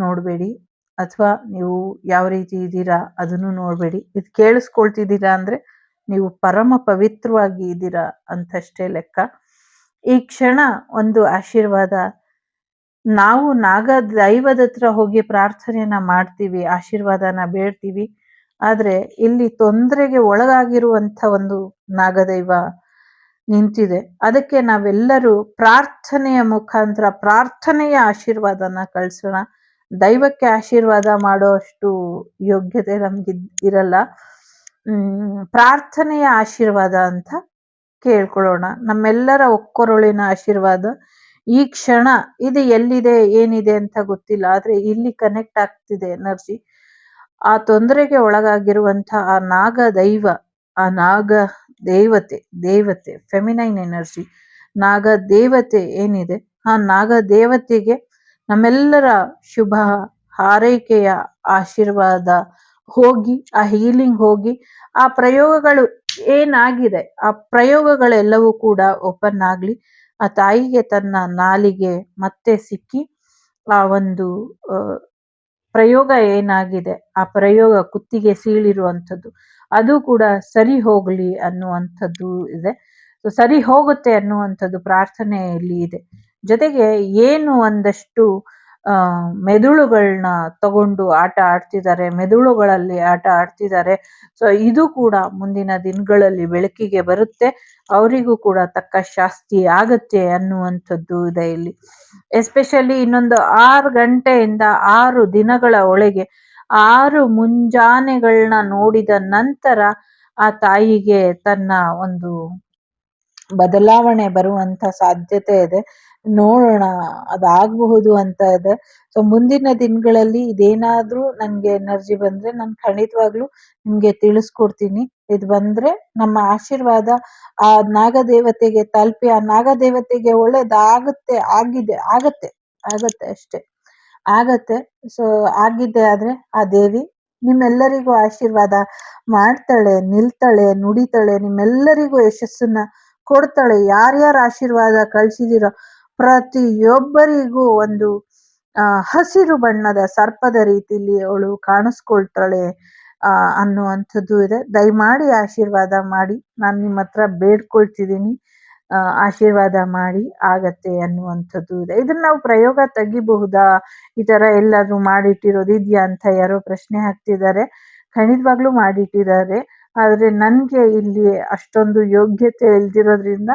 ನೋಡಬೇಡಿ, ಅಥವಾ ನೀವು ಯಾವ ರೀತಿ ಇದ್ದೀರಾ ಅದನ್ನು ನೋಡಬೇಡಿ. ಇದು ಕೇಳಿಸ್ಕೊಳ್ತಿದ್ದೀರಾ ಅಂದ್ರೆ ನೀವು ಪರಮ ಪವಿತ್ರವಾಗಿ ಇದ್ದೀರಾ ಅಂತಷ್ಟೇ ಲೆಕ್ಕ. ಈ ಕ್ಷಣ ಒಂದು ಆಶೀರ್ವಾದ. ನಾವು ನಾಗ ದೈವದ ಹತ್ರ ಹೋಗಿ ಪ್ರಾರ್ಥನೆಯನ್ನ ಮಾಡ್ತೀವಿ, ಆಶೀರ್ವಾದನ ಬೇಡ್ತೀವಿ, ಆದ್ರೆ ಇಲ್ಲಿ ತೊಂದರೆಗೆ ಒಳಗಾಗಿರುವಂತ ಒಂದು ನಾಗದೈವ ನಿಂತಿದೆ. ಅದಕ್ಕೆ ನಾವೆಲ್ಲರೂ ಪ್ರಾರ್ಥನೆಯ ಮುಖಾಂತರ ಪ್ರಾರ್ಥನೆಯ ಆಶೀರ್ವಾದನ ಕಳ್ಸೋಣ. ದೈವಕ್ಕೆ ಆಶೀರ್ವಾದ ಮಾಡೋ ಅಷ್ಟು ಯೋಗ್ಯತೆ ನಮ್ಗೆ ಇರಲ್ಲ. ಪ್ರಾರ್ಥನೆಯ ಆಶೀರ್ವಾದ ಅಂತ ಕೇಳ್ಕೊಳ್ಳೋಣ. ನಮ್ಮೆಲ್ಲರ ಒಕ್ಕೊರಳಿನ ಆಶೀರ್ವಾದ ಈ ಕ್ಷಣ ಇದು ಎಲ್ಲಿದೆ ಏನಿದೆ ಅಂತ ಗೊತ್ತಿಲ್ಲ, ಆದ್ರೆ ಇಲ್ಲಿ ಕನೆಕ್ಟ್ ಆಗ್ತಿದೆ ಎನರ್ಜಿ. ಆ ತೊಂದರೆಗೆ ಒಳಗಾಗಿರುವಂತಹ ಆ ನಾಗ ದೈವ, ಆ ನಾಗ ದೇವತೆ ಫೆಮಿನೈನ್ ಎನರ್ಜಿ, ನಾಗ ದೇವತೆ ಏನಿದೆ, ಆ ನಾಗ ದೇವತೆಗೆ ನಮ್ಮೆಲ್ಲರ ಶುಭ ಹಾರೈಕೆಯ ಆಶೀರ್ವಾದ ಹೋಗಿ, ಆ ಹೀಲಿಂಗ್ ಹೋಗಿ, ಆ ಪ್ರಯೋಗಗಳು ಏನಾಗಿದೆ ಆ ಪ್ರಯೋಗಗಳೆಲ್ಲವೂ ಕೂಡ ಓಪನ್ ಆಗ್ಲಿ. ಆ ತಾಯಿಗೆ ತನ್ನ ನಾಲಿಗೆ ಮತ್ತೆ ಸಿಕ್ಕಿ ಆ ಒಂದು ಪ್ರಯೋಗ ಏನಾಗಿದೆ, ಆ ಪ್ರಯೋಗ ಕುತ್ತಿಗೆ ಸೀಳಿರುವಂಥದ್ದು ಅದು ಕೂಡ ಸರಿ ಹೋಗ್ಲಿ ಅನ್ನುವಂಥದ್ದು ಇದೆ. ಸರಿ ಹೋಗುತ್ತೆ ಅನ್ನುವಂಥದ್ದು ಪ್ರಾರ್ಥನೆಯಲ್ಲಿ ಇದೆ. ಜೊತೆಗೆ ಏನು ಒಂದಷ್ಟು ಮೆದುಳುಗಳನ್ನ ತಗೊಂಡು ಆಟ ಆಡ್ತಿದ್ದಾರೆ, ಮೆದುಳುಗಳಲ್ಲಿ ಆಟ ಆಡ್ತಿದ್ದಾರೆ. ಸೊ ಇದು ಕೂಡ ಮುಂದಿನ ದಿನಗಳಲ್ಲಿ ಬೆಳಕಿಗೆ ಬರುತ್ತೆ, ಅವರಿಗೂ ಕೂಡ ತಕ್ಕ ಶಾಸ್ತಿ ಆಗತ್ತೆ ಅನ್ನುವಂಥದ್ದು ಇದೆ ಇಲ್ಲಿ. ಎಸ್ಪೆಷಲಿ ಇನ್ನೊಂದು 6 ಗಂಟೆಯಿಂದ 6 ದಿನಗಳ ಒಳಗೆ 6 ಮುಂಜಾನೆಗಳನ್ನ ನೋಡಿದ ನಂತರ ಆ ತಾಯಿಗೆ ತನ್ನ ಒಂದು ಬದಲಾವಣೆ ಬರುವಂತ ಸಾಧ್ಯತೆ ಇದೆ. ನೋಡೋಣ ಅದಾಗಬಹುದು ಅಂತ ಇದೆ. ಸೊ ಮುಂದಿನ ದಿನಗಳಲ್ಲಿ ಇದೇನಾದ್ರೂ ನನ್ಗೆ ಎನರ್ಜಿ ಬಂದ್ರೆ ನಾನು ಖಂಡಿತವಾಗ್ಲೂ ನಿಮ್ಗೆ ತಿಳಿಸ್ಕೊಡ್ತೀನಿ. ಇದು ಬಂದ್ರೆ ನಮ್ಮ ಆಶೀರ್ವಾದ ಆ ನಾಗದೇವತೆಗೆ ತಲುಪಿ ಆ ನಾಗದೇವತೆಗೆ ಒಳ್ಳೇದಾಗುತ್ತೆ, ಆಗತ್ತೆ ಅಷ್ಟೇ. ಆಗತ್ತೆ. ಸೊ ಆಗಿದೆ ಆದ್ರೆ ಆ ದೇವಿ ನಿಮ್ಮೆಲ್ಲರಿಗೂ ಆಶೀರ್ವಾದ ಮಾಡ್ತಾಳೆ, ನಿಲ್ತಾಳೆ, ನುಡಿತಾಳೆ, ನಿಮ್ಮೆಲ್ಲರಿಗೂ ಯಶಸ್ಸನ್ನ ಕೊಡ್ತಾಳೆ. ಯಾರ್ಯಾರ ಆಶೀರ್ವಾದ ಕಳ್ಸಿದಿರೋ ಪ್ರತಿಯೊಬ್ಬರಿಗೂ ಒಂದು ಹಸಿರು ಬಣ್ಣದ ಸರ್ಪದ ರೀತಿಲಿ ಅವಳು ಕಾಣಿಸ್ಕೊಳ್ತಾಳೆ ಅನ್ನುವಂಥದ್ದು ಇದೆ. ದಯಮಾಡಿ ಆಶೀರ್ವಾದ ಮಾಡಿ, ನಾನು ನಿಮ್ಮ ಹತ್ರ ಬೇಡ್ಕೊಳ್ತಿದ್ದೀನಿ. ಆಶೀರ್ವಾದ ಮಾಡಿ, ಆಗತ್ತೆ ಅನ್ನುವಂಥದ್ದು ಇದೆ. ಇದನ್ನ ನಾವು ಪ್ರಯೋಗ ತೆಗಿಬಹುದಾ, ಈ ತರ ಎಲ್ಲಾದ್ರೂ ಮಾಡಿಟ್ಟಿರೋದು ಇದೆಯಾ ಅಂತ ಯಾರೋ ಪ್ರಶ್ನೆ ಹಾಕ್ತಿದ್ದಾರೆ. ಖಂಡಿತವಾಗ್ಲೂ ಮಾಡಿಟ್ಟಿದ್ದಾರೆ. ಆದ್ರೆ ನನ್ಗೆ ಇಲ್ಲಿ ಅಷ್ಟೊಂದು ಯೋಗ್ಯತೆ ಇಲ್ದಿರೋದ್ರಿಂದ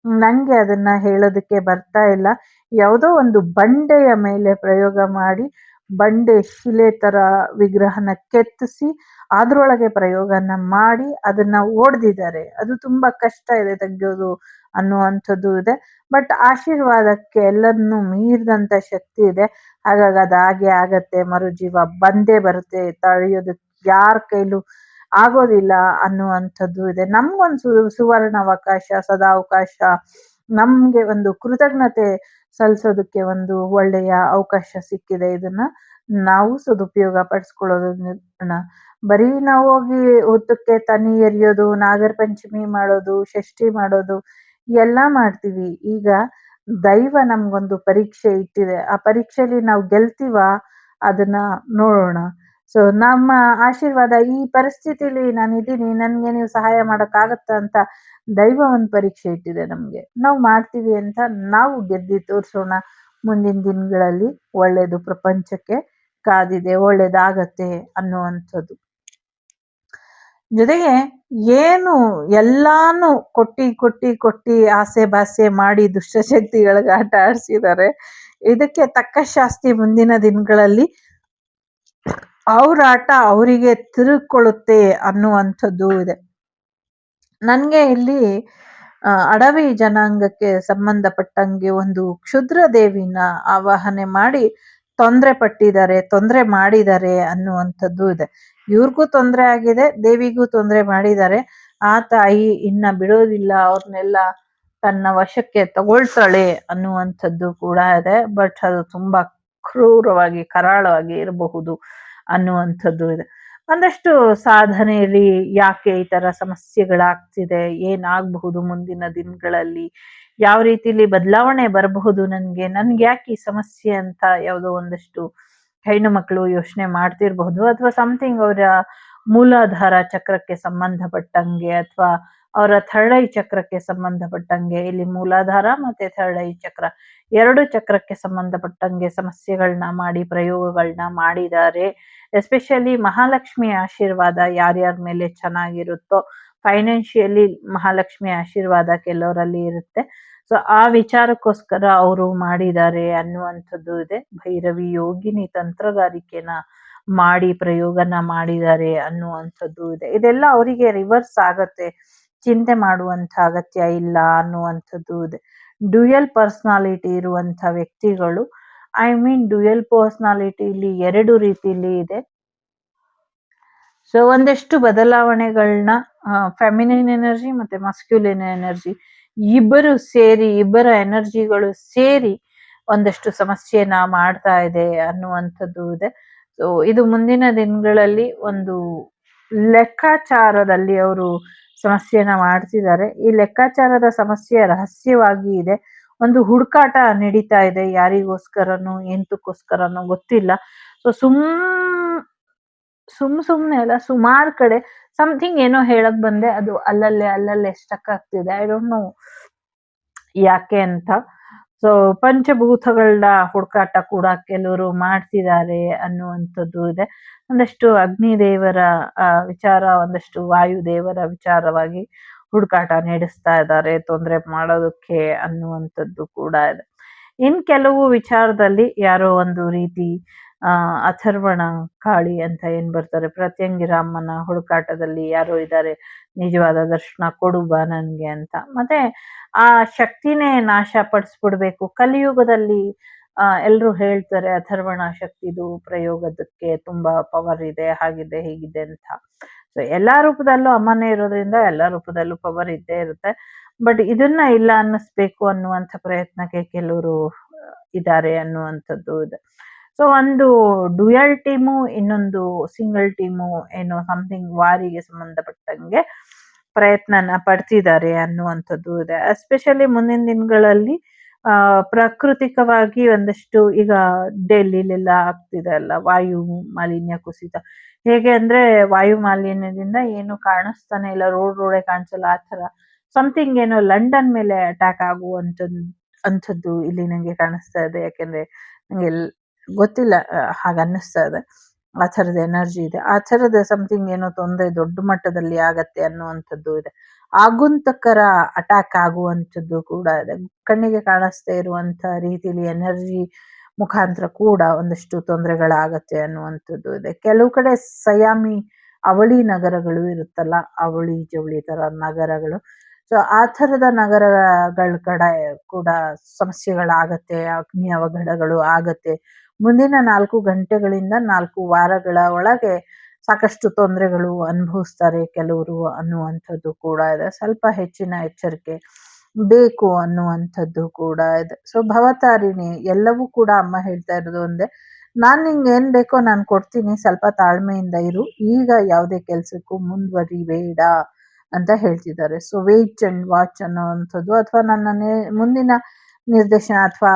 ನಂಗೆ ಅದನ್ನ ಹೇಳೋದಕ್ಕೆ ಬರ್ತಾ ಇಲ್ಲ. ಯಾವುದೋ ಒಂದು ಬಂಡೆಯ ಮೇಲೆ ಪ್ರಯೋಗ ಮಾಡಿ, ಬಂಡೆ ಶಿಲೆ ತರ ವಿಗ್ರಹನ ಕೆತ್ತಿಸಿ ಅದ್ರೊಳಗೆ ಪ್ರಯೋಗನ ಮಾಡಿ ಅದನ್ನ ಓಡ್ದಿದ್ದಾರೆ. ಅದು ತುಂಬಾ ಕಷ್ಟ ಇದೆ ತೆಗೆಯೋದು ಅನ್ನುವಂಥದ್ದು ಇದೆ. ಬಟ್ ಆಶೀರ್ವಾದಕ್ಕೆ ಎಲ್ಲರನ್ನೂ ಮೀರಿದಂತ ಶಕ್ತಿ ಇದೆ. ಹಾಗಾಗಿ ಅದು ಹಾಗೆ ಆಗತ್ತೆ, ಮರುಜೀವ ಬಂದೇ ಬರುತ್ತೆ, ತಡೆಯೋದಕ್ಕೆ ಯಾರ ಕೈಲೂ ಆಗೋದಿಲ್ಲ ಅನ್ನುವಂಥದ್ದು ಇದೆ. ನಮ್ಗೊಂದು ಸುವರ್ಣ ಅವಕಾಶ, ಸದಾವಕಾಶ, ನಮ್ಗೆ ಒಂದು ಕೃತಜ್ಞತೆ ಸಲ್ಲಿಸೋದಕ್ಕೆ ಒಂದು ಒಳ್ಳೆಯ ಅವಕಾಶ ಸಿಕ್ಕಿದೆ. ಇದನ್ನ ನಾವು ಸದುಪಯೋಗ ಪಡಿಸ್ಕೊಳ್ಳೋದನ್ನ ಬರೀ ನಾವು ಹೋಗಿ ಹುತ್ತಕ್ಕೆ ತನಿ ಎರಿಯೋದು, ನಾಗರ ಪಂಚಮಿ ಮಾಡೋದು, ಷಷ್ಠಿ ಮಾಡೋದು ಎಲ್ಲ ಮಾಡ್ತೀವಿ. ಈಗ ದೈವ ನಮ್ಗೊಂದು ಪರೀಕ್ಷೆ ಇಟ್ಟಿದೆ. ಆ ಪರೀಕ್ಷೆಯಲ್ಲಿ ನಾವು ಗೆಲ್ತೀವ ಅದನ್ನ ನೋಡೋಣ. ಸೊ ನಮ್ಮ ಆಶೀರ್ವಾದ ಈ ಪರಿಸ್ಥಿತಿಲಿ ನಾನಿದ್ದೀನಿ, ನನ್ಗೆ ನೀವು ಸಹಾಯ ಮಾಡಕ್ಕಾಗತ್ತ ಅಂತ ದೈವ ಒಂದು ಪರೀಕ್ಷೆ ಇಟ್ಟಿದೆ ನಮ್ಗೆ. ನಾವು ಮಾಡ್ತೀವಿ ಅಂತ ನಾವು ಗೆದ್ದಿ ತೋರ್ಸೋಣ. ಮುಂದಿನ ದಿನಗಳಲ್ಲಿ ಒಳ್ಳೇದು ಪ್ರಪಂಚಕ್ಕೆ ಕಾದಿದೆ, ಒಳ್ಳೇದಾಗತ್ತೆ ಅನ್ನುವಂಥದ್ದು. ಜೊತೆಗೆ ಏನು ಎಲ್ಲಾನು ಕೊಟ್ಟಿ ಆಸೆ ಬಾಸೆ ಮಾಡಿ ದುಷ್ಟಶಕ್ತಿಗಳಿಗೆ ಆಟ ಆಡ್ಸಿದ್ದಾರೆ. ಇದಕ್ಕೆ ತಕ್ಕ ಶಾಸ್ತಿ ಮುಂದಿನ ದಿನಗಳಲ್ಲಿ ಅವ್ರ ಆಟ ಅವರಿಗೆ ತಿರುಗಿಕೊಳ್ಳುತ್ತೆ ಅನ್ನುವಂಥದ್ದು ಇದೆ. ನನ್ಗೆ ಇಲ್ಲಿ ಅಡವಿ ಜನಾಂಗಕ್ಕೆ ಸಂಬಂಧಪಟ್ಟಂಗೆ ಒಂದು ಕ್ಷುದ್ರ ದೇವಿನ ಆವಾಹನೆ ಮಾಡಿ ತೊಂದರೆ ಮಾಡಿದ್ದಾರೆ ಅನ್ನುವಂಥದ್ದು ಇದೆ. ಇವ್ರಿಗೂ ತೊಂದರೆ ಆಗಿದೆ, ದೇವಿಗೂ ತೊಂದರೆ ಮಾಡಿದ್ದಾರೆ. ಆ ತಾಯಿ ಇನ್ನ ಬಿಡೋದಿಲ್ಲ, ಅವ್ರನ್ನೆಲ್ಲ ತನ್ನ ವಶಕ್ಕೆ ತಗೊಳ್ತಾಳೆ ಅನ್ನುವಂಥದ್ದು ಕೂಡ ಇದೆ. ಬಟ್ ಅದು ತುಂಬಾ ಕ್ರೂರವಾಗಿ ಕರಾಳವಾಗಿ ಇರಬಹುದು ಅನ್ನುವಂಥದ್ದು ಇದೆ. ಒಂದಷ್ಟು ಸಾಧನೆಯಲ್ಲಿ ಯಾಕೆ ಈ ತರ ಸಮಸ್ಯೆಗಳಾಗ್ತಿದೆ, ಏನಾಗಬಹುದು ಮುಂದಿನ ದಿನಗಳಲ್ಲಿ, ಯಾವ ರೀತಿಲಿ ಬದಲಾವಣೆ ಬರಬಹುದು, ನನ್ಗೆ ಯಾಕೆ ಈ ಸಮಸ್ಯೆ ಅಂತ ಯಾವುದೋ ಒಂದಷ್ಟು ಹೆಣ್ಣು ಮಕ್ಕಳು ಯೋಚನೆ ಮಾಡ್ತಿರ್ಬಹುದು. ಅಥವಾ ಸಮಥಿಂಗ್ ಅವರ ಮೂಲಾಧಾರ ಚಕ್ರಕ್ಕೆ ಸಂಬಂಧಪಟ್ಟಂಗೆ ಅಥವಾ ಅವರ ಥರ್ಡ್ ಐ ಚಕ್ರಕ್ಕೆ ಸಂಬಂಧಪಟ್ಟಂಗೆ, ಇಲ್ಲಿ ಮೂಲಾಧಾರ ಮತ್ತೆ ಥರ್ಡ್ ಐ ಚಕ್ರ ಎರಡು ಚಕ್ರಕ್ಕೆ ಸಂಬಂಧಪಟ್ಟಂಗೆ ಸಮಸ್ಯೆಗಳನ್ನ ಮಾಡಿ ಪ್ರಯೋಗಗಳನ್ನ ಮಾಡಿದ್ದಾರೆ. ಎಸ್ಪೆಷಲಿ ಮಹಾಲಕ್ಷ್ಮಿ ಆಶೀರ್ವಾದ ಯಾರ್ಯಾರ ಮೇಲೆ ಚೆನ್ನಾಗಿರುತ್ತೋ, ಫೈನಾನ್ಷಿಯಲಿ ಮಹಾಲಕ್ಷ್ಮಿ ಆಶೀರ್ವಾದ ಕೆಲವರಲ್ಲಿ ಇರುತ್ತೆ. ಸೊ ಆ ವಿಚಾರಕ್ಕೋಸ್ಕರ ಅವರು ಮಾಡಿದ್ದಾರೆ ಅನ್ನುವಂಥದ್ದು ಇದೆ. ಭೈರವಿ ಯೋಗಿನಿ ತಂತ್ರಗಾರಿಕೆನ ಮಾಡಿ ಪ್ರಯೋಗನ ಮಾಡಿದ್ದಾರೆ ಅನ್ನುವಂಥದ್ದು ಇದೆ. ಇದೆಲ್ಲ ಅವರಿಗೆ ರಿವರ್ಸ್ ಆಗತ್ತೆ, ಚಿಂತೆ ಮಾಡುವಂತ ಅಗತ್ಯ ಇಲ್ಲ ಅನ್ನುವಂಥದ್ದು ಇದೆ. ಡ್ಯುಯಲ್ ಪರ್ಸನಾಲಿಟಿ ಇರುವಂತ ವ್ಯಕ್ತಿಗಳು, ಡ್ಯುಯಲ್ ಪರ್ಸನಾಲಿಟಿ ಇಲ್ಲಿ ಎರಡು ರೀತಿಲಿ ಇದೆ. ಸೊ ಒಂದಷ್ಟು ಬದಲಾವಣೆಗಳನ್ನ ಫೆಮಿನಿನ್ ಎನರ್ಜಿ ಮತ್ತೆ ಮಸ್ಕ್ಯುಲಿನ್ ಎನರ್ಜಿ ಇಬ್ಬರ ಎನರ್ಜಿಗಳು ಸೇರಿ ಒಂದಷ್ಟು ಸಮಸ್ಯೆನ ಮಾಡ್ತಾ ಇದೆ ಅನ್ನುವಂಥದ್ದು ಇದೆ. ಸೊ ಇದು ಮುಂದಿನ ದಿನಗಳಲ್ಲಿ ಒಂದು ಲೆಕ್ಕಾಚಾರದಲ್ಲಿ ಅವರು ಸಮಸ್ಯೆನ ಮಾಡ್ತಿದ್ದಾರೆ. ಈ ಲೆಕ್ಕಾಚಾರದ ಸಮಸ್ಯೆ ರಹಸ್ಯವಾಗಿ ಇದೆ. ಒಂದು ಹುಡುಕಾಟ ನಡೀತಾ ಇದೆ, ಯಾರಿಗೋಸ್ಕರನೋ ಎಂತಕ್ಕೋಸ್ಕರನೋ ಗೊತ್ತಿಲ್ಲ. ಸೊ ಸುಮ್ನೆ ಅಲ್ಲ, ಸುಮಾರು ಕಡೆ ಸಮಥಿಂಗ್ ಏನೋ ಹೇಳಕ್ ಬಂದೆ, ಅದು ಅಲ್ಲಲ್ಲೇ ಸ್ಟಕ್ ಆಗ್ತಿದೆ. ಐ ಡೋಂಟ್ ನೋ ಯಾಕೆ ಅಂತ. ಸೊ ಪಂಚಭೂತಗಳನ್ನ ಹುಡುಕಾಟ ಕೂಡ ಕೆಲವರು ಮಾಡ್ತಿದ್ದಾರೆ ಅನ್ನುವಂಥದ್ದು ಇದೆ. ಒಂದಷ್ಟು ಅಗ್ನಿದೇವರ ವಿಚಾರ, ಒಂದಷ್ಟು ವಾಯುದೇವರ ವಿಚಾರವಾಗಿ ಹುಡುಕಾಟ ನಡೆಸ್ತಾ ಇದ್ದಾರೆ ತೊಂದರೆ ಮಾಡೋದಕ್ಕೆ ಅನ್ನುವಂಥದ್ದು ಕೂಡ ಇದೆ. ಇನ್ ಕೆಲವು ವಿಚಾರದಲ್ಲಿ ಯಾರೋ ಒಂದು ರೀತಿ ಅಥರ್ವಣ ಕಾಳಿ ಅಂತ ಏನ್ ಬರ್ತಾರೆ, ಪ್ರತ್ಯಂಗಿರಾಮನ ಹುಡುಕಾಟದಲ್ಲಿ ಯಾರೋ ಇದ್ದಾರೆ, ನಿಜವಾದ ದರ್ಶನ ಕೊಡು ಬಾ ನನ್ಗೆ ಅಂತ. ಮತ್ತೆ ಆ ಶಕ್ತಿನೇ ನಾಶ ಪಡಿಸ್ಬಿಡ್ಬೇಕು ಕಲಿಯುಗದಲ್ಲಿ. ಎಲ್ರು ಹೇಳ್ತಾರೆ ಅಥರ್ವಣ ಶಕ್ತಿದು ಪ್ರಯೋಗದಕ್ಕೆ ತುಂಬಾ ಪವರ್ ಇದೆ, ಹಾಗಿದೆ ಹೀಗಿದೆ ಅಂತ. ಸೊ ಎಲ್ಲಾ ರೂಪದಲ್ಲೂ ಅಮ್ಮನೇ ಇರೋದ್ರಿಂದ ಎಲ್ಲಾ ರೂಪದಲ್ಲೂ ಪವರ್ ಇದ್ದೇ ಇರುತ್ತೆ. ಬಟ್ ಇದನ್ನ ಇಲ್ಲ ಅನ್ನಿಸ್ಬೇಕು ಅನ್ನುವಂಥ ಪ್ರಯತ್ನಕ್ಕೆ ಕೆಲವರು ಇದ್ದಾರೆ ಅನ್ನುವಂಥದ್ದು ಇದೆ. ಸೊ ಒಂದು ಡ್ಯುಯಲ್ ಟೀಮು, ಇನ್ನೊಂದು ಸಿಂಗಲ್ ಟೀಮು ಏನೋ ಸಮಥಿಂಗ್ ವಾರಿಗೆ ಸಂಬಂಧಪಟ್ಟಂಗೆ ಪ್ರಯತ್ನನ ಪಡ್ತಿದ್ದಾರೆ ಅನ್ನುವಂಥದ್ದು ಇದೆ. ಎಸ್ಪೆಷಲಿ ಮುಂದಿನ ದಿನಗಳಲ್ಲಿ ಪ್ರಾಕೃತಿಕವಾಗಿ ಒಂದಷ್ಟು ಈಗ ಡೆಲ್ಲಿಲೆಲ್ಲ ಆಗ್ತಿದೆ ಅಲ್ಲ ವಾಯು ಮಾಲಿನ್ಯ ಕುಸಿತ. ಹೇಗೆ ಅಂದ್ರೆ ವಾಯು ಮಾಲಿನ್ಯದಿಂದ ಏನು ಕಾಣಿಸ್ತಾನೆ ಇಲ್ಲ, ರೋಡೇ ಕಾಣಿಸಲ್ಲ, ಆ ಥರ ಸಮಥಿಂಗ್ ಏನೋ ಲಂಡನ್ ಮೇಲೆ ಅಟ್ಯಾಕ್ ಅಂಥದ್ದು ಇಲ್ಲಿ ನಂಗೆ ಕಾಣಿಸ್ತಾ ಇದೆ. ಯಾಕೆಂದ್ರೆ ನಂಗೆ ಗೊತ್ತಿಲ್ಲ, ಹಾಗೆ ಅನ್ನಿಸ್ತಾ ಇದೆ. ಆ ಥರದ ಎನರ್ಜಿ ಇದೆ, ಆ ಥರದ ಸಮಥಿಂಗ್ ಏನೋ ತೊಂದರೆ ದೊಡ್ಡ ಮಟ್ಟದಲ್ಲಿ ಆಗತ್ತೆ ಅನ್ನುವಂಥದ್ದು ಇದೆ. ಆಗುಂತಕರ ಅಟ್ಯಾಕ್ ಆಗುವಂಥದ್ದು ಕೂಡ ಇದೆ. ಕಣ್ಣಿಗೆ ಕಾಣಿಸ್ತಾ ಇರುವಂತ ರೀತಿಲಿ ಎನರ್ಜಿ ಮುಖಾಂತರ ಕೂಡ ಒಂದಷ್ಟು ತೊಂದರೆಗಳಾಗತ್ತೆ ಅನ್ನುವಂಥದ್ದು ಇದೆ. ಕೆಲವು ಕಡೆ ಸಯಾಮಿ ಅವಳಿ ನಗರಗಳು ಇರುತ್ತಲ್ಲ, ಅವಳಿ ಜವಳಿ ತರ ನಗರಗಳು. ಸೊ ಆ ಥರದ ನಗರಗಳ ಕಡೆ ಕೂಡ ಸಮಸ್ಯೆಗಳಾಗತ್ತೆ, ಅಗ್ನಿ ಅವಘಡಗಳು ಆಗತ್ತೆ. ಮುಂದಿನ 4 ಗಂಟೆಗಳಿಂದ 4 ವಾರಗಳ ಒಳಗೆ ಸಾಕಷ್ಟು ತೊಂದರೆಗಳು ಅನುಭವಿಸ್ತಾರೆ ಕೆಲವರು ಅನ್ನುವಂಥದ್ದು ಕೂಡ ಇದೆ. ಸ್ವಲ್ಪ ಹೆಚ್ಚಿನ ಎಚ್ಚರಿಕೆ ಬೇಕು ಅನ್ನುವಂಥದ್ದು ಕೂಡ ಇದೆ. ಸೊ ಭವತಾರಿಣಿ ಎಲ್ಲವೂ ಕೂಡ ಅಮ್ಮ ಹೇಳ್ತಾ ಇರೋದು ಒಂದೇ, ನಾನ್ ನಿಂಗೆ ಏನ್ ಬೇಕೋ ನಾನು ಕೊಡ್ತೀನಿ, ಸ್ವಲ್ಪ ತಾಳ್ಮೆಯಿಂದ ಇರು, ಈಗ ಯಾವುದೇ ಕೆಲ್ಸಕ್ಕೂ ಮುಂದುವರಿಬೇಡ ಅಂತ ಹೇಳ್ತಿದ್ದಾರೆ. ಸೊ ವೇಟ್ ಅಂಡ್ ವಾಚ್ ಅನ್ನುವಂಥದ್ದು, ಅಥವಾ ನನ್ನ ಮುಂದಿನ ನಿರ್ದೇಶನ ಅಥವಾ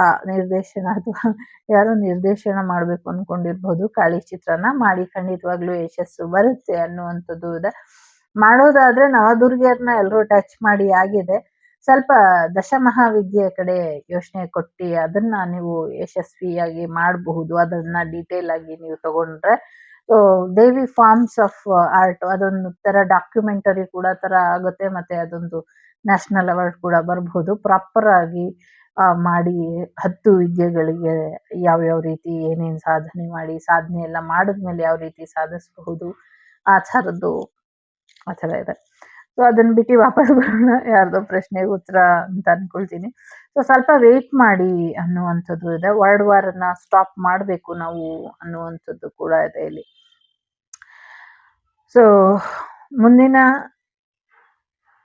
ಯಾರೋ ನಿರ್ದೇಶನ ಮಾಡ್ಬೇಕು ಅನ್ಕೊಂಡಿರ್ಬೋದು ಕಾಳಿ ಚಿತ್ರನ, ಮಾಡಿ ಖಂಡಿತವಾಗ್ಲೂ ಯಶಸ್ಸು ಬರುತ್ತೆ ಅನ್ನುವಂಥದ್ದು ಇದೆ. ಮಾಡೋದಾದ್ರೆ ನವದುರ್ಗಿಯರ್ನ ಎಲ್ಲರೂ ಟಚ್ ಮಾಡಿ ಆಗಿದೆ, ಸ್ವಲ್ಪ ದಶಮಹಾವಿದ್ಯೆ ಕಡೆ ಯೋಚನೆ ಕೊಟ್ಟು ಅದನ್ನ ನೀವು ಯಶಸ್ವಿಯಾಗಿ ಮಾಡಬಹುದು. ಅದನ್ನ ಡೀಟೇಲ್ ಆಗಿ ನೀವು ತಗೊಂಡ್ರೆ ದೇವಿ ಫಾರ್ಮ್ಸ್ ಆಫ್ ಆರ್ಟ್ ಅದೊಂದು ತರ ಡಾಕ್ಯುಮೆಂಟರಿ ಕೂಡ ತರ ಆಗುತ್ತೆ. ಮತ್ತೆ ಅದೊಂದು ನ್ಯಾಷನಲ್ ಅವಾರ್ಡ್ ಕೂಡ ಬರ್ಬಹುದು. ಪ್ರಾಪರ್ ಆಗಿ ಮಾಡಿ 10 ವಿದ್ಯೆಗಳಿಗೆ ಯಾವ್ಯಾವ ರೀತಿ ಏನೇನ್ ಸಾಧನೆ ಮಾಡಿ, ಸಾಧನೆ ಎಲ್ಲ ಮಾಡಿದ್ಮೇಲೆ ಯಾವ ರೀತಿ ಸಾಧಿಸಬಹುದು, ಆ ಥರ ಇದೆ. ಸೊ ಅದನ್ನ ಬಿಟ್ಟು ವಾಪಸ್ ಬರೋಣ ಯಾರ್ದೋ ಪ್ರಶ್ನೆಗೆ ಉತ್ತರ ಅಂತ ಅನ್ಕೊಳ್ತೀನಿ. ಸೊ ಸ್ವಲ್ಪ ವೇಟ್ ಮಾಡಿ ಅನ್ನುವಂಥದ್ದು ಇದೆ. ವರ್ಲ್ಡ್ ವಾರ್ನ ಸ್ಟಾಪ್ ಮಾಡಬೇಕು ನಾವು ಅನ್ನುವಂಥದ್ದು ಕೂಡ ಇದೆ ಇಲ್ಲಿ. ಸೊ ಮುಂದಿನ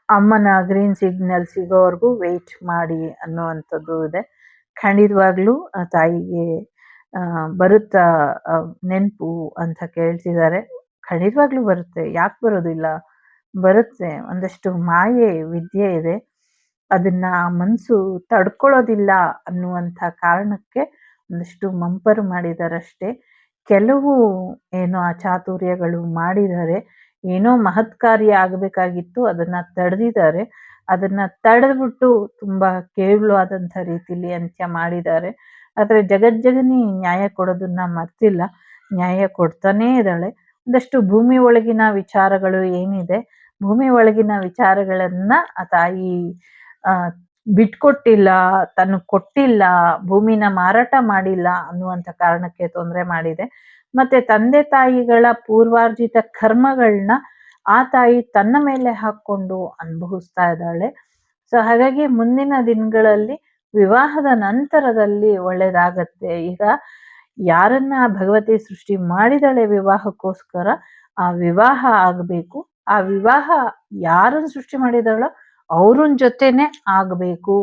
ಅಮ್ಮನ ಗ್ರೀನ್ ಸಿಗ್ನಲ್ ಸಿಗೋವರೆಗೂ ವೇಟ್ ಮಾಡಿ ಅನ್ನುವಂಥದ್ದು ಇದೆ. ಖಂಡಿತವಾಗ್ಲೂ ತಾಯಿಗೆ ಬರುತ್ತಾ ನೆನಪು ಅಂತ ಕೇಳ್ತಿದ್ದಾರೆ. ಖಂಡಿತವಾಗ್ಲೂ ಬರುತ್ತೆ, ಯಾಕೆ ಬರೋದಿಲ್ಲ, ಬರುತ್ತೆ. ಒಂದಷ್ಟು ಮಾಯೆ ವಿದ್ಯೆ ಇದೆ, ಅದನ್ನ ಮನಸ್ಸು ತಡ್ಕೊಳ್ಳೋದಿಲ್ಲ ಅನ್ನುವಂಥ ಕಾರಣಕ್ಕೆ ಒಂದಷ್ಟು ಮಂಪರು ಮಾಡಿದಾರಷ್ಟೇ. ಕೆಲವು ಏನೋ ಅಚಾತುರ್ಯಗಳು ಮಾಡಿದ್ದಾರೆ, ಏನೋ ಮಹತ್ ಕಾರ್ಯ ಆಗಬೇಕಾಗಿತ್ತು, ಅದನ್ನ ತಡೆದಿದ್ದಾರೆ. ಅದನ್ನ ತಡೆದ್ಬಿಟ್ಟು ತುಂಬಾ ಕೇವಲವಾದಂಥ ರೀತಿಲಿ ಅಂತ್ಯ ಮಾಡಿದ್ದಾರೆ. ಆದ್ರೆ ಜಗಜ್ಜಗನಿ ನ್ಯಾಯ ಕೊಡೋದನ್ನ ಮರ್ತಿಲ್ಲ, ನ್ಯಾಯ ಕೊಡ್ತಾನೇ ಇದ್ದಾಳೆ. ಒಂದಷ್ಟು ಭೂಮಿ ಒಳಗಿನ ವಿಚಾರಗಳು ಏನಿದೆ, ಭೂಮಿ ಒಳಗಿನ ವಿಚಾರಗಳನ್ನ ಆ ತಾಯಿ ಬಿಟ್ಕೊಟ್ಟಿಲ್ಲ, ಕೊಟ್ಟಿಲ್ಲ, ಭೂಮಿನ ಮಾರಾಟ ಮಾಡಿಲ್ಲ ಅನ್ನುವಂಥ ಕಾರಣಕ್ಕೆ ತೊಂದರೆ ಮಾಡಿದೆ. ಮತ್ತೆ ತಂದೆ ತಾಯಿಗಳ ಪೂರ್ವಾರ್ಜಿತ ಕರ್ಮಗಳನ್ನ ಆ ತಾಯಿ ತನ್ನ ಮೇಲೆ ಹಾಕೊಂಡು ಅನುಭವಿಸ್ತಾ ಇದ್ದಾಳೆ. ಸೊ ಹಾಗಾಗಿ ಮುಂದಿನ ದಿನಗಳಲ್ಲಿ ವಿವಾಹದ ನಂತರದಲ್ಲಿ ಒಳ್ಳೇದಾಗತ್ತೆ. ಈಗ ಯಾರನ್ನ ಭಗವತಿ ಸೃಷ್ಟಿ ಮಾಡಿದಾಳೆ ವಿವಾಹಕ್ಕೋಸ್ಕರ, ಆ ವಿವಾಹ ಆಗಬೇಕು. ಆ ವಿವಾಹ ಯಾರನ್ನ ಸೃಷ್ಟಿ ಮಾಡಿದಾಳೋ ಅವ್ರನ್ ಜೊತೆನೆ ಆಗ್ಬೇಕು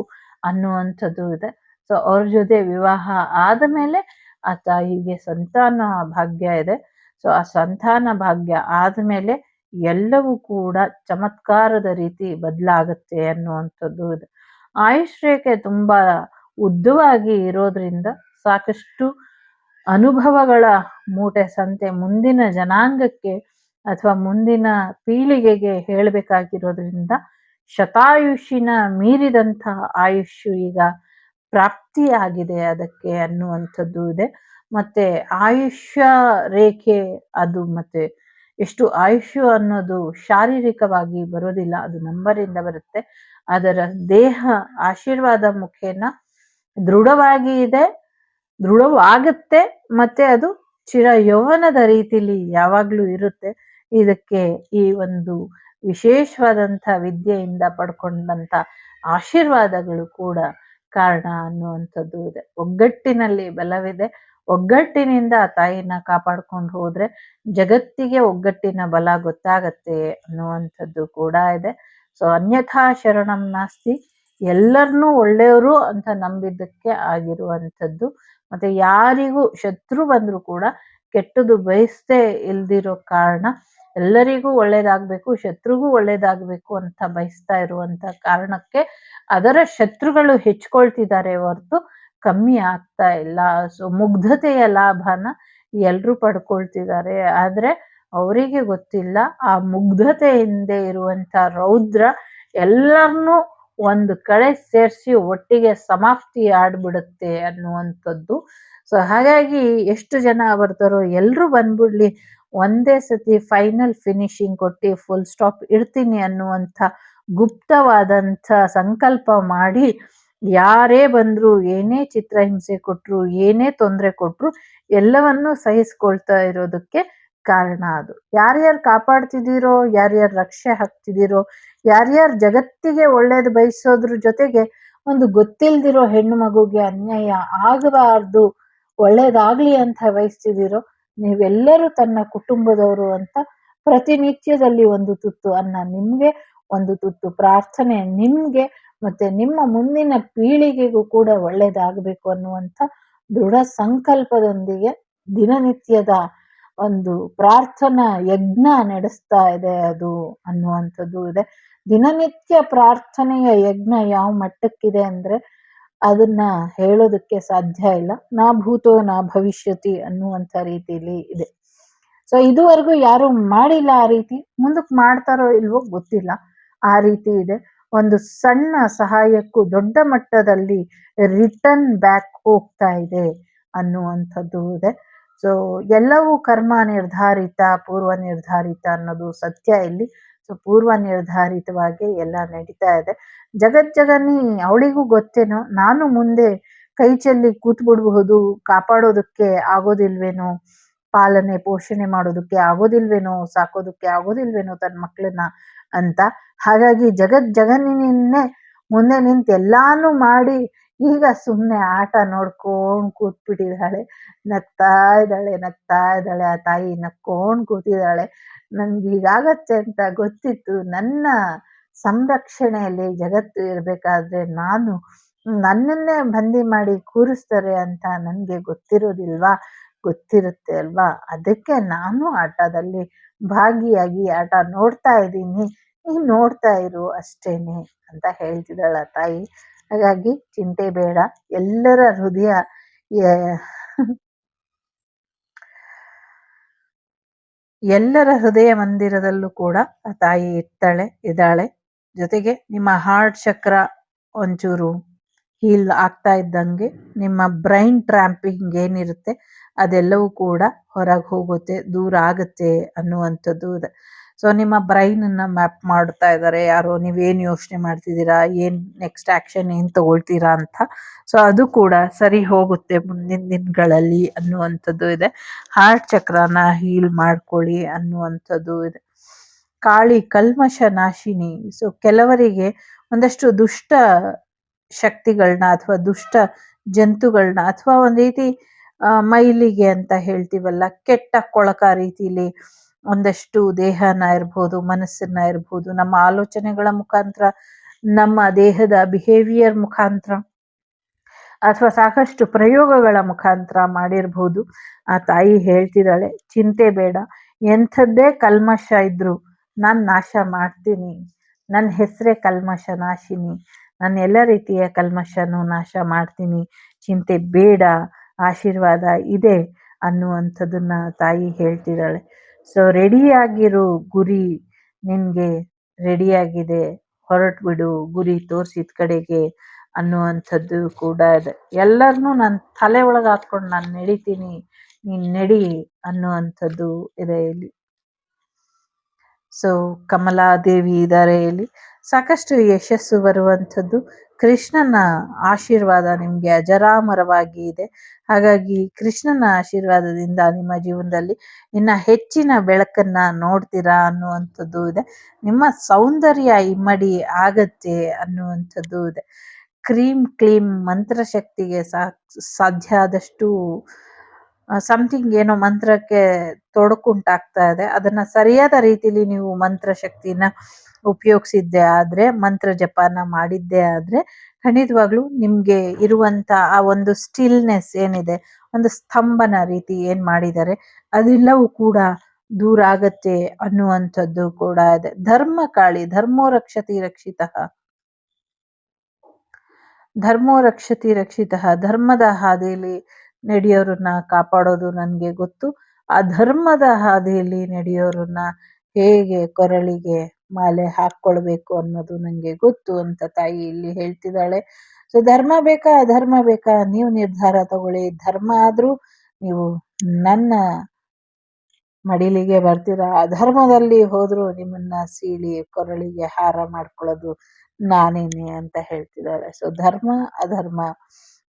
ಅನ್ನುವಂಥದ್ದು ಇದೆ. ಸೊ ಅವ್ರ ಜೊತೆ ವಿವಾಹ ಆದಮೇಲೆ ಆ ತಾಯಿಗೆ ಸಂತಾನ ಭಾಗ್ಯ ಇದೆ. ಸೊ ಆ ಸಂತಾನ ಭಾಗ್ಯ ಆದ್ಮೇಲೆ ಎಲ್ಲವೂ ಕೂಡ ಚಮತ್ಕಾರದ ರೀತಿ ಬದಲಾಗುತ್ತೆ ಅನ್ನುವಂಥದ್ದು ಇದೆ. ಆಯುಷ್ ರೇಖೆ ತುಂಬಾ ಉದ್ದವಾಗಿ ಇರೋದ್ರಿಂದ ಸಾಕಷ್ಟು ಅನುಭವಗಳ ಮೂಟೆ ಸಂತೆ ಮುಂದಿನ ಜನಾಂಗಕ್ಕೆ ಅಥವಾ ಮುಂದಿನ ಪೀಳಿಗೆಗೆ ಹೇಳಬೇಕಾಗಿರೋದ್ರಿಂದ ಶತಾಯುಷಿನ ಮೀರಿದಂತಹ ಆಯುಷ್ಯು ಈಗ ಪ್ರಾಪ್ತಿಯಾಗಿದೆ ಅದಕ್ಕೆ ಅನ್ನುವಂಥದ್ದು ಇದೆ. ಮತ್ತೆ ಆಯುಷ್ಯ ರೇಖೆ ಅದು ಮತ್ತೆ ಎಷ್ಟು ಆಯುಷ್ಯ ಅನ್ನೋದು ಶಾರೀರಿಕವಾಗಿ ಬರೋದಿಲ್ಲ, ಅದು ನಂಬರಿಂದ ಬರುತ್ತೆ. ಅದರ ದೇಹ ಆಶೀರ್ವಾದ ಮುಖೇನ ದೃಢವಾಗಿ ಇದೆ, ದೃಢವಾಗುತ್ತೆ, ಮತ್ತೆ ಅದು ಚಿರ ಯೌವನದ ರೀತಿಲಿ ಯಾವಾಗ್ಲೂ ಇರುತ್ತೆ. ಇದಕ್ಕೆ ಈ ಒಂದು ವಿಶೇಷವಾದಂಥ ವಿದ್ಯೆಯಿಂದ ಪಡ್ಕೊಂಡಂಥ ಆಶೀರ್ವಾದಗಳು ಕೂಡ ಕಾರಣ ಅನ್ನುವಂಥದ್ದು ಇದೆ. ಒಗ್ಗಟ್ಟಿನಲ್ಲಿ ಬಲವಿದೆ. ಒಗ್ಗಟ್ಟಿನಿಂದ ಆ ತಾಯಿನ ಕಾಪಾಡ್ಕೊಂಡು ಹೋದ್ರೆ ಜಗತ್ತಿಗೆ ಒಗ್ಗಟ್ಟಿನ ಬಲ ಗೊತ್ತಾಗತ್ತೆ ಅನ್ನುವಂಥದ್ದು ಕೂಡ ಇದೆ. ಸೊ ಅನ್ಯಥಾ ಶರಣಂ ನಾಸ್ತಿ, ಎಲ್ಲರನ್ನೂ ಒಳ್ಳೆಯವರು ಅಂತ ನಂಬಿದ್ದಕ್ಕೆ ಆಗಿರುವಂಥದ್ದು. ಮತ್ತೆ ಯಾರಿಗೂ ಶತ್ರು ಬಂದ್ರು ಕೂಡ ಕೆಟ್ಟದು ಬಯಸದೆ ಇಲ್ದಿರೋ ಕಾರಣ, ಎಲ್ಲರಿಗೂ ಒಳ್ಳೇದಾಗ್ಬೇಕು, ಶತ್ರುಗೂ ಒಳ್ಳೇದಾಗ್ಬೇಕು ಅಂತ ಬಯಸ್ತಾ ಇರುವಂತ ಕಾರಣಕ್ಕೆ ಅದರ ಶತ್ರುಗಳು ಹೆಚ್ಚಿಕೊಳ್ತಿದ್ದಾರೆ ಹೊರತು ಕಮ್ಮಿ ಆಗ್ತಾ ಇಲ್ಲ. ಸೊ ಮುಗ್ಧತೆಯ ಲಾಭನ ಎಲ್ರೂ ಪಡ್ಕೊಳ್ತಿದ್ದಾರೆ. ಆದ್ರೆ ಅವರಿಗೆ ಗೊತ್ತಿಲ್ಲ ಆ ಮುಗ್ಧತೆ ಹಿಂದೆ ಇರುವಂತ ರೌದ್ರ ಎಲ್ಲರನ್ನೂ ಒಂದು ಕಡೆ ಸೇರಿಸಿ ಒಟ್ಟಿಗೆ ಸಮಾಪ್ತಿ ಆಡ್ಬಿಡುತ್ತೆ ಅನ್ನುವಂಥದ್ದು. ಸೊ ಹಾಗಾಗಿ ಎಷ್ಟು ಜನ ಬರ್ತಾರೋ ಎಲ್ರೂ ಬಂದ್ಬಿಡ್ಲಿ, ಒಂದೇ ಸತಿ ಫೈನಲ್ ಫಿನಿಶಿಂಗ್ ಕೊಟ್ಟು ಫುಲ್ ಸ್ಟಾಪ್ ಇಡ್ತೀನಿ ಅನ್ನುವಂಥ ಗುಪ್ತವಾದಂಥ ಸಂಕಲ್ಪ ಮಾಡಿ ಯಾರೇ ಬಂದ್ರು, ಏನೇ ಚಿತ್ರಹಿಂಸೆ ಕೊಟ್ರು, ಏನೇ ತೊಂದರೆ ಕೊಟ್ರು ಎಲ್ಲವನ್ನೂ ಸಹಿಸ್ಕೊಳ್ತಾ ಇರೋದಕ್ಕೆ ಕಾರಣ ಅದು. ಯಾರ್ಯಾರು ಕಾಪಾಡ್ತಿದ್ದೀರೋ, ಯಾರ್ಯಾರು ರಕ್ಷೆ ಹಾಕ್ತಿದ್ದೀರೋ, ಯಾರ್ಯಾರು ಜಗತ್ತಿಗೆ ಒಳ್ಳೇದು ಬಯಸೋದ್ರ ಜೊತೆಗೆ ಒಂದು ಗೊತ್ತಿಲ್ದಿರೋ ಹೆಣ್ಣು ಮಗುಗೆ ಅನ್ಯಾಯ ಆಗಬಾರ್ದು, ಒಳ್ಳೇದಾಗ್ಲಿ ಅಂತ ಬಯಸ್ತಿದ್ದೀರೋ, ನೀವೆಲ್ಲರೂ ತನ್ನ ಕುಟುಂಬದವರು ಅಂತ ಪ್ರತಿನಿತ್ಯದಲ್ಲಿ ಒಂದು ತುತ್ತು ಅನ್ನ ನಿಮ್ಗೆ, ಒಂದು ತುತ್ತು ಪ್ರಾರ್ಥನೆ ನಿಮ್ಗೆ, ಮತ್ತೆ ನಿಮ್ಮ ಮುಂದಿನ ಪೀಳಿಗೆಗೂ ಕೂಡ ಒಳ್ಳೇದಾಗಬೇಕು ಅನ್ನುವಂಥ ದೃಢ ಸಂಕಲ್ಪದೊಂದಿಗೆ ದಿನನಿತ್ಯದ ಒಂದು ಪ್ರಾರ್ಥನಾ ಯಜ್ಞ ನಡೆಸ್ತಾ ಇದೆ ಅದು ಅನ್ನುವಂಥದ್ದು ಇದೆ. ದಿನನಿತ್ಯ ಪ್ರಾರ್ಥನೆಯ ಯಜ್ಞ ಯಾವ ಮಟ್ಟಕ್ಕಿದೆ ಅಂದ್ರೆ ಅದನ್ನ ಹೇಳೋದಕ್ಕೆ ಸಾಧ್ಯ ಇಲ್ಲ. ನಾ ಭೂತೋ ನಾ ಭವಿಷ್ಯತಿ ಅನ್ನುವಂಥ ರೀತಿಯಲ್ಲಿ ಇದೆ. ಸೊ ಇದುವರೆಗೂ ಯಾರು ಮಾಡಿಲ್ಲ ಆ ರೀತಿ, ಮುಂದಕ್ಕೆ ಮಾಡ್ತಾರೋ ಇಲ್ವೋ ಗೊತ್ತಿಲ್ಲ, ಆ ರೀತಿ ಇದೆ. ಒಂದು ಸಣ್ಣ ಸಹಾಯಕ್ಕೂ ದೊಡ್ಡ ಮಟ್ಟದಲ್ಲಿ ರಿಟರ್ನ್ ಬ್ಯಾಕ್ ಹೋಗ್ತಾ ಇದೆ ಅನ್ನುವಂಥದ್ದು ಇದೆ. ಸೊ ಎಲ್ಲವೂ ಕರ್ಮ ನಿರ್ಧಾರಿತ, ಪೂರ್ವ ನಿರ್ಧಾರಿತ ಅನ್ನೋದು ಸತ್ಯ ಇಲ್ಲಿ. ಸೊ ಪೂರ್ವ ನಿರ್ಧಾರಿತವಾಗಿ ಎಲ್ಲ ನಡೀತಾ ಇದೆ. ಜಗಜ್ಜಗನಿ ಅವಳಿಗೂ ಗೊತ್ತೇನೋ, ನಾನು ಮುಂದೆ ಕೈ ಚೆಲ್ಲಿ ಕೂತ್ ಬಿಡ್ಬಹುದು, ಕಾಪಾಡೋದಕ್ಕೆ ಆಗೋದಿಲ್ವೇನೋ, ಪಾಲನೆ ಪೋಷಣೆ ಮಾಡೋದಕ್ಕೆ ಆಗೋದಿಲ್ವೇನೋ, ಸಾಕೋದಕ್ಕೆ ಆಗೋದಿಲ್ವೇನೋ ತನ್ನ ಮಕ್ಕಳನ್ನ ಅಂತ. ಹಾಗಾಗಿ ಜಗನ್ನಿನ್ನೇ ಮುಂದೆ ನಿಂತು ಎಲ್ಲಾನು ಮಾಡಿ ಈಗ ಸುಮ್ಮನೆ ಆಟ ನೋಡ್ಕೊಂಡು ಕೂತ್ಬಿಟ್ಟಿದ್ದಾಳೆ. ನಗ್ತಾ ಇದ್ದಾಳೆ ಆ ತಾಯಿ, ನಕ್ಕೊಂಡು ಕೂತಿದ್ದಾಳೆ. ನನ್ಗೆ ಹೀಗಾಗತ್ತೆ ಅಂತ ಗೊತ್ತಿತ್ತು. ನನ್ನ ಸಂರಕ್ಷಣೆಯಲ್ಲಿ ಜಗತ್ತು ಇರ್ಬೇಕಾದ್ರೆ ನನ್ನನ್ನೇ ಬಂದಿ ಮಾಡಿ ಕೂರಿಸ್ತಾರೆ ಅಂತ ನನ್ಗೆ ಗೊತ್ತಿರೋದಿಲ್ವಾ? ಗೊತ್ತಿರುತ್ತೆ ಅಲ್ವಾ? ಅದಕ್ಕೆ ನಾನು ಆಟದಲ್ಲಿ ಭಾಗಿಯಾಗಿ ಆಟ ನೋಡ್ತಾ ಇದ್ದೀನಿ, ನೀನ್ ನೋಡ್ತಾ ಇರು ಅಷ್ಟೇನೆ ಅಂತ ಹೇಳ್ತಿದ್ದಾಳ ತಾಯಿ. ಹಾಗಾಗಿ ಚಿಂತೆ ಬೇಡ, ಎಲ್ಲರ ಹೃದಯ ಎಲ್ಲರ ಹೃದಯ ಮಂದಿರದಲ್ಲೂ ಕೂಡ ಆ ತಾಯಿ ಇದ್ದಾಳೆ. ಜೊತೆಗೆ ನಿಮ್ಮ ಹಾರ್ಟ್ ಚಕ್ರ ಒಂಚೂರು ಹೀಲ್ ಆಗ್ತಾ ಇದ್ದಂಗೆ ನಿಮ್ಮ ಬ್ರೈನ್ ಟ್ರ್ಯಾಂಪಿಂಗ್ ಏನಿರುತ್ತೆ ಅದೆಲ್ಲವೂ ಕೂಡ ಹೊರಗೆ ಹೋಗುತ್ತೆ, ದೂರ ಆಗುತ್ತೆ ಅನ್ನುವಂಥದ್ದು ಇದೆ. ಸೊ ನಿಮ್ಮ ಬ್ರೈನ್ ಅನ್ನ ಮ್ಯಾಪ್ ಮಾಡ್ತಾ ಇದ್ದಾರೆ ಯಾರೋ, ನೀವೇನು ಯೋಚನೆ ಮಾಡ್ತಿದ್ದೀರಾ, ಏನ್ ನೆಕ್ಸ್ಟ್ ಆಕ್ಷನ್ ಏನ್ ತಗೊಳ್ತೀರಾ ಅಂತ. ಸೊ ಅದು ಕೂಡ ಸರಿ ಹೋಗುತ್ತೆ ಮುಂದಿನ ದಿನಗಳಲ್ಲಿ ಅನ್ನುವಂಥದ್ದು ಇದೆ. ಹಾರ್ಟ್ ಚಕ್ರನ ಹೀಲ್ ಮಾಡ್ಕೊಳ್ಳಿ ಅನ್ನುವಂಥದ್ದು ಇದೆ. ಕಾಳಿ ಕಲ್ಮಶ ನಾಶಿನಿ. ಸೊ ಕೆಲವರಿಗೆ ಒಂದಷ್ಟು ದುಷ್ಟ ಶಕ್ತಿಗಳನ್ನ ಅಥವಾ ದುಷ್ಟ ಜಂತುಗಳನ್ನ ಅಥವಾ ಒಂದ್ ರೀತಿ ಮೈಲಿಗೆ ಅಂತ ಹೇಳ್ತೀವಲ್ಲ, ಕೆಟ್ಟ ಕೊಳಕ ರೀತಿಲಿ ಒಂದಷ್ಟು ದೇಹನ ಇರ್ಬೋದು, ಮನಸ್ಸನ್ನ ಇರ್ಬೋದು, ನಮ್ಮ ಆಲೋಚನೆಗಳ ಮುಖಾಂತರ, ನಮ್ಮ ದೇಹದ ಬಿಹೇವಿಯರ್ ಮುಖಾಂತರ ಅಥವಾ ಸಾಕಷ್ಟು ಪ್ರಯೋಗಗಳ ಮುಖಾಂತರ ಮಾಡಿರ್ಬೋದು. ಆ ತಾಯಿ ಹೇಳ್ತಿದ್ದಾಳೆ, ಚಿಂತೆ ಬೇಡ, ಎಂಥದ್ದೇ ಕಲ್ಮಶ ಇದ್ರು ನಾನು ನಾಶ ಮಾಡ್ತೀನಿ, ನನ್ನ ಹೆಸರೇ ಕಲ್ಮಶ ನಾಶಿನಿ, ನಾನು ಎಲ್ಲ ರೀತಿಯ ಕಲ್ಮಶನೂ ನಾಶ ಮಾಡ್ತೀನಿ, ಚಿಂತೆ ಬೇಡ, ಆಶೀರ್ವಾದ ಇದೆ ಅನ್ನುವಂಥದ್ದನ್ನ ತಾಯಿ ಹೇಳ್ತಿದ್ದಾಳೆ. ಸೊ ರೆಡಿಯಾಗಿರು, ಗುರಿ ನಿನ್ಗೆ ರೆಡಿಯಾಗಿದೆ, ಹೊರಟ್ಬಿಡು ಗುರಿ ತೋರಿಸಿದ ಕಡೆಗೆ ಅನ್ನುವಂಥದ್ದು ಕೂಡ ಇದೆ. ಎಲ್ಲರನ್ನೂ ನನ್ನ ತಲೆ ಒಳಗೆ ಹಾಕೊಂಡು ನಾನು ನಡಿತೀನಿ, ನೀನ್ ನಡಿ ಅನ್ನುವಂಥದ್ದು ಇದೆ ಇಲ್ಲಿ. ಸೊ ಕಮಲಾದೇವಿ ಇದ್ದಾರೆ ಇಲ್ಲಿ. ಸಾಕಷ್ಟು ಯಶಸ್ಸು ಬರುವಂಥದ್ದು. ಕೃಷ್ಣನ ಆಶೀರ್ವಾದ ನಿಮಗೆ ಅಜರಾಮರವಾಗಿ ಇದೆ. ಹಾಗಾಗಿ ಕೃಷ್ಣನ ಆಶೀರ್ವಾದದಿಂದ ನಿಮ್ಮ ಜೀವನದಲ್ಲಿ ಇನ್ನ ಹೆಚ್ಚಿನ ಬೆಳಕನ್ನ ನೋಡ್ತೀರಾ ಅನ್ನುವಂಥದ್ದು ಇದೆ. ನಿಮ್ಮ ಸೌಂದರ್ಯ ಇಮ್ಮಡಿ ಆಗತ್ತೆ ಅನ್ನುವಂಥದ್ದು ಇದೆ. ಕ್ಲೀಂ ಮಂತ್ರಶಕ್ತಿಗೆ ಸಾಧ್ಯ ಆದಷ್ಟು ಸಮಥಿಂಗ್ ಏನೋ ಮಂತ್ರಕ್ಕೆ ತೊಡಕುಂಟಾಗ್ತಾ ಇದೆ. ಅದನ್ನ ಸರಿಯಾದ ರೀತಿಲಿ ನೀವು ಮಂತ್ರಶಕ್ತಿನ ಉಪಯೋಗಿಸಿದ್ದೆ ಆದ್ರೆ, ಮಂತ್ರ ಜಪನ ಮಾಡಿದ್ದೇ ಆದ್ರೆ ಖಂಡಿತವಾಗ್ಲೂ ನಿಮ್ಗೆ ಇರುವಂತ ಆ ಒಂದು ಸ್ಟಿಲ್ನೆಸ್ ಏನಿದೆ, ಒಂದು ಸ್ತಂಭನ ರೀತಿ ಏನ್ ಮಾಡಿದ್ದಾರೆ ಅದೆಲ್ಲವೂ ಕೂಡ ದೂರ ಆಗತ್ತೆ ಅನ್ನುವಂಥದ್ದು ಕೂಡ ಇದೆ. ಧರ್ಮ ಕಾಳಿ, ಧರ್ಮೋ ರಕ್ಷತಿ ರಕ್ಷಿತಃ, ಧರ್ಮೋ ರಕ್ಷತಿ ರಕ್ಷಿತಃ, ಧರ್ಮದ ಹಾದಿಯಲ್ಲಿ ನಡೆಯೋರನ್ನ ಕಾಪಾಡೋದು ನನ್ಗೆ ಗೊತ್ತು. ಆ ಧರ್ಮದ ಹಾದಿಯಲ್ಲಿ ನಡೆಯೋರನ್ನ ಹೇಗೆ ಕೊರಳಿಗೆ ಮಾಲೆ ಹಾಕೊಳ್ಬೇಕು ಅನ್ನೋದು ನಂಗೆ ಗೊತ್ತು ಅಂತ ತಾಯಿ ಇಲ್ಲಿ ಹೇಳ್ತಿದ್ದಾಳೆ. ಸೊ ಧರ್ಮ ಬೇಕಾ ಅಧರ್ಮ ಬೇಕಾ ನೀವು ನಿರ್ಧಾರ ತಗೊಳ್ಳಿ. ಧರ್ಮ ಆದ್ರೂ ನೀವು ನನ್ನ ಮಡಿಲಿಗೆ ಬರ್ತೀರಾ, ಅಧರ್ಮದಲ್ಲಿ ಹೋದ್ರು ನಿಮ್ಮನ್ನ ಸೀಳಿ ಕೊರಳಿಗೆ ಹಾರ ಮಾಡ್ಕೊಳ್ಳೋದು ನಾನೇನೆ ಅಂತ ಹೇಳ್ತಿದ್ದಾಳೆ. ಸೊ ಧರ್ಮ ಅಧರ್ಮ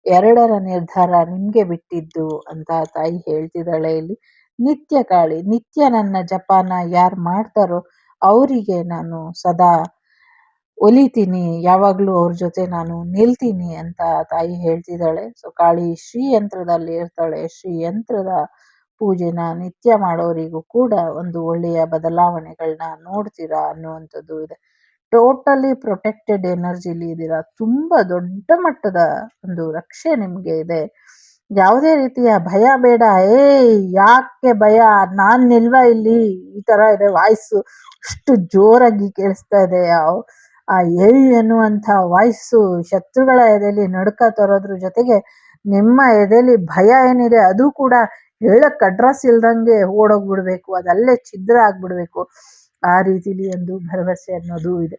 ಎರಡರ ನಿರ್ಧಾರ ನಿಮ್ಗೆ ಬಿಟ್ಟಿದ್ದು ಅಂತ ತಾಯಿ ಹೇಳ್ತಿದ್ದಾಳೆ ಇಲ್ಲಿ. ನಿತ್ಯ ಕಾಳಿ, ನಿತ್ಯ ನನ್ನ ಜಪಾನ ಯಾರು ಮಾಡ್ತಾರೋ ಅವರಿಗೆ ನಾನು ಸದಾ ಒಲಿತೀನಿ, ಯಾವಾಗ್ಲೂ ಅವ್ರ ಜೊತೆ ನಾನು ನಿಲ್ತೀನಿ ಅಂತ ತಾಯಿ ಹೇಳ್ತಿದ್ದಾಳೆ. ಸೊ ಕಾಳಿ ಶ್ರೀ ಯಂತ್ರದಲ್ಲಿ ಇರ್ತಾಳೆ. ಶ್ರೀ ಯಂತ್ರದ ಪೂಜೆನ ನಿತ್ಯ ಮಾಡೋರಿಗೂ ಕೂಡ ಒಂದು ಒಳ್ಳೆಯ ಬದಲಾವಣೆಗಳನ್ನ ನೋಡ್ತೀರಾ ಅನ್ನುವಂಥದ್ದು ಇದೆ. ಟೋಟಲಿ ಪ್ರೊಟೆಕ್ಟೆಡ್ ಎನರ್ಜಿಲಿ ಇದ್ದೀರಾ. ತುಂಬಾ ದೊಡ್ಡ ಮಟ್ಟದ ಒಂದು ರಕ್ಷೆ ನಿಮ್ಗೆ ಇದೆ. ಯಾವುದೇ ರೀತಿಯ ಭಯ ಬೇಡ. ಯಾಕೆ ಭಯ, ನಾನ್ ನಿಲ್ವಾ ಇಲ್ಲಿ, ಈ ತರ ಇದೆ ವಾಯ್ಸು, ಅಷ್ಟು ಜೋರಾಗಿ ಕೇಳಿಸ್ತಾ ಇದೆ. ಆ ಅನ್ನುವಂಥ ವಾಯ್ಸು ಶತ್ರುಗಳ ಎದೆಯಲ್ಲಿ ನಡುಕ ತರೋದ್ರ ಜೊತೆಗೆ ನಿಮ್ಮ ಎದೆಯಲ್ಲಿ ಭಯ ಏನಿದೆ ಅದು ಕೂಡ ಹೇಳಕ್ ಅಡ್ರೆಸ್ ಇಲ್ದಂಗೆ ಓಡೋಗ್ಬಿಡ್ಬೇಕು, ಅದಲ್ಲೇ ಛಿದ್ರ ಆಗ್ಬಿಡ್ಬೇಕು. ಆ ರೀತಿಲಿ ಒಂದು ಭರವಸೆ ಅನ್ನೋದು ಇದೆ.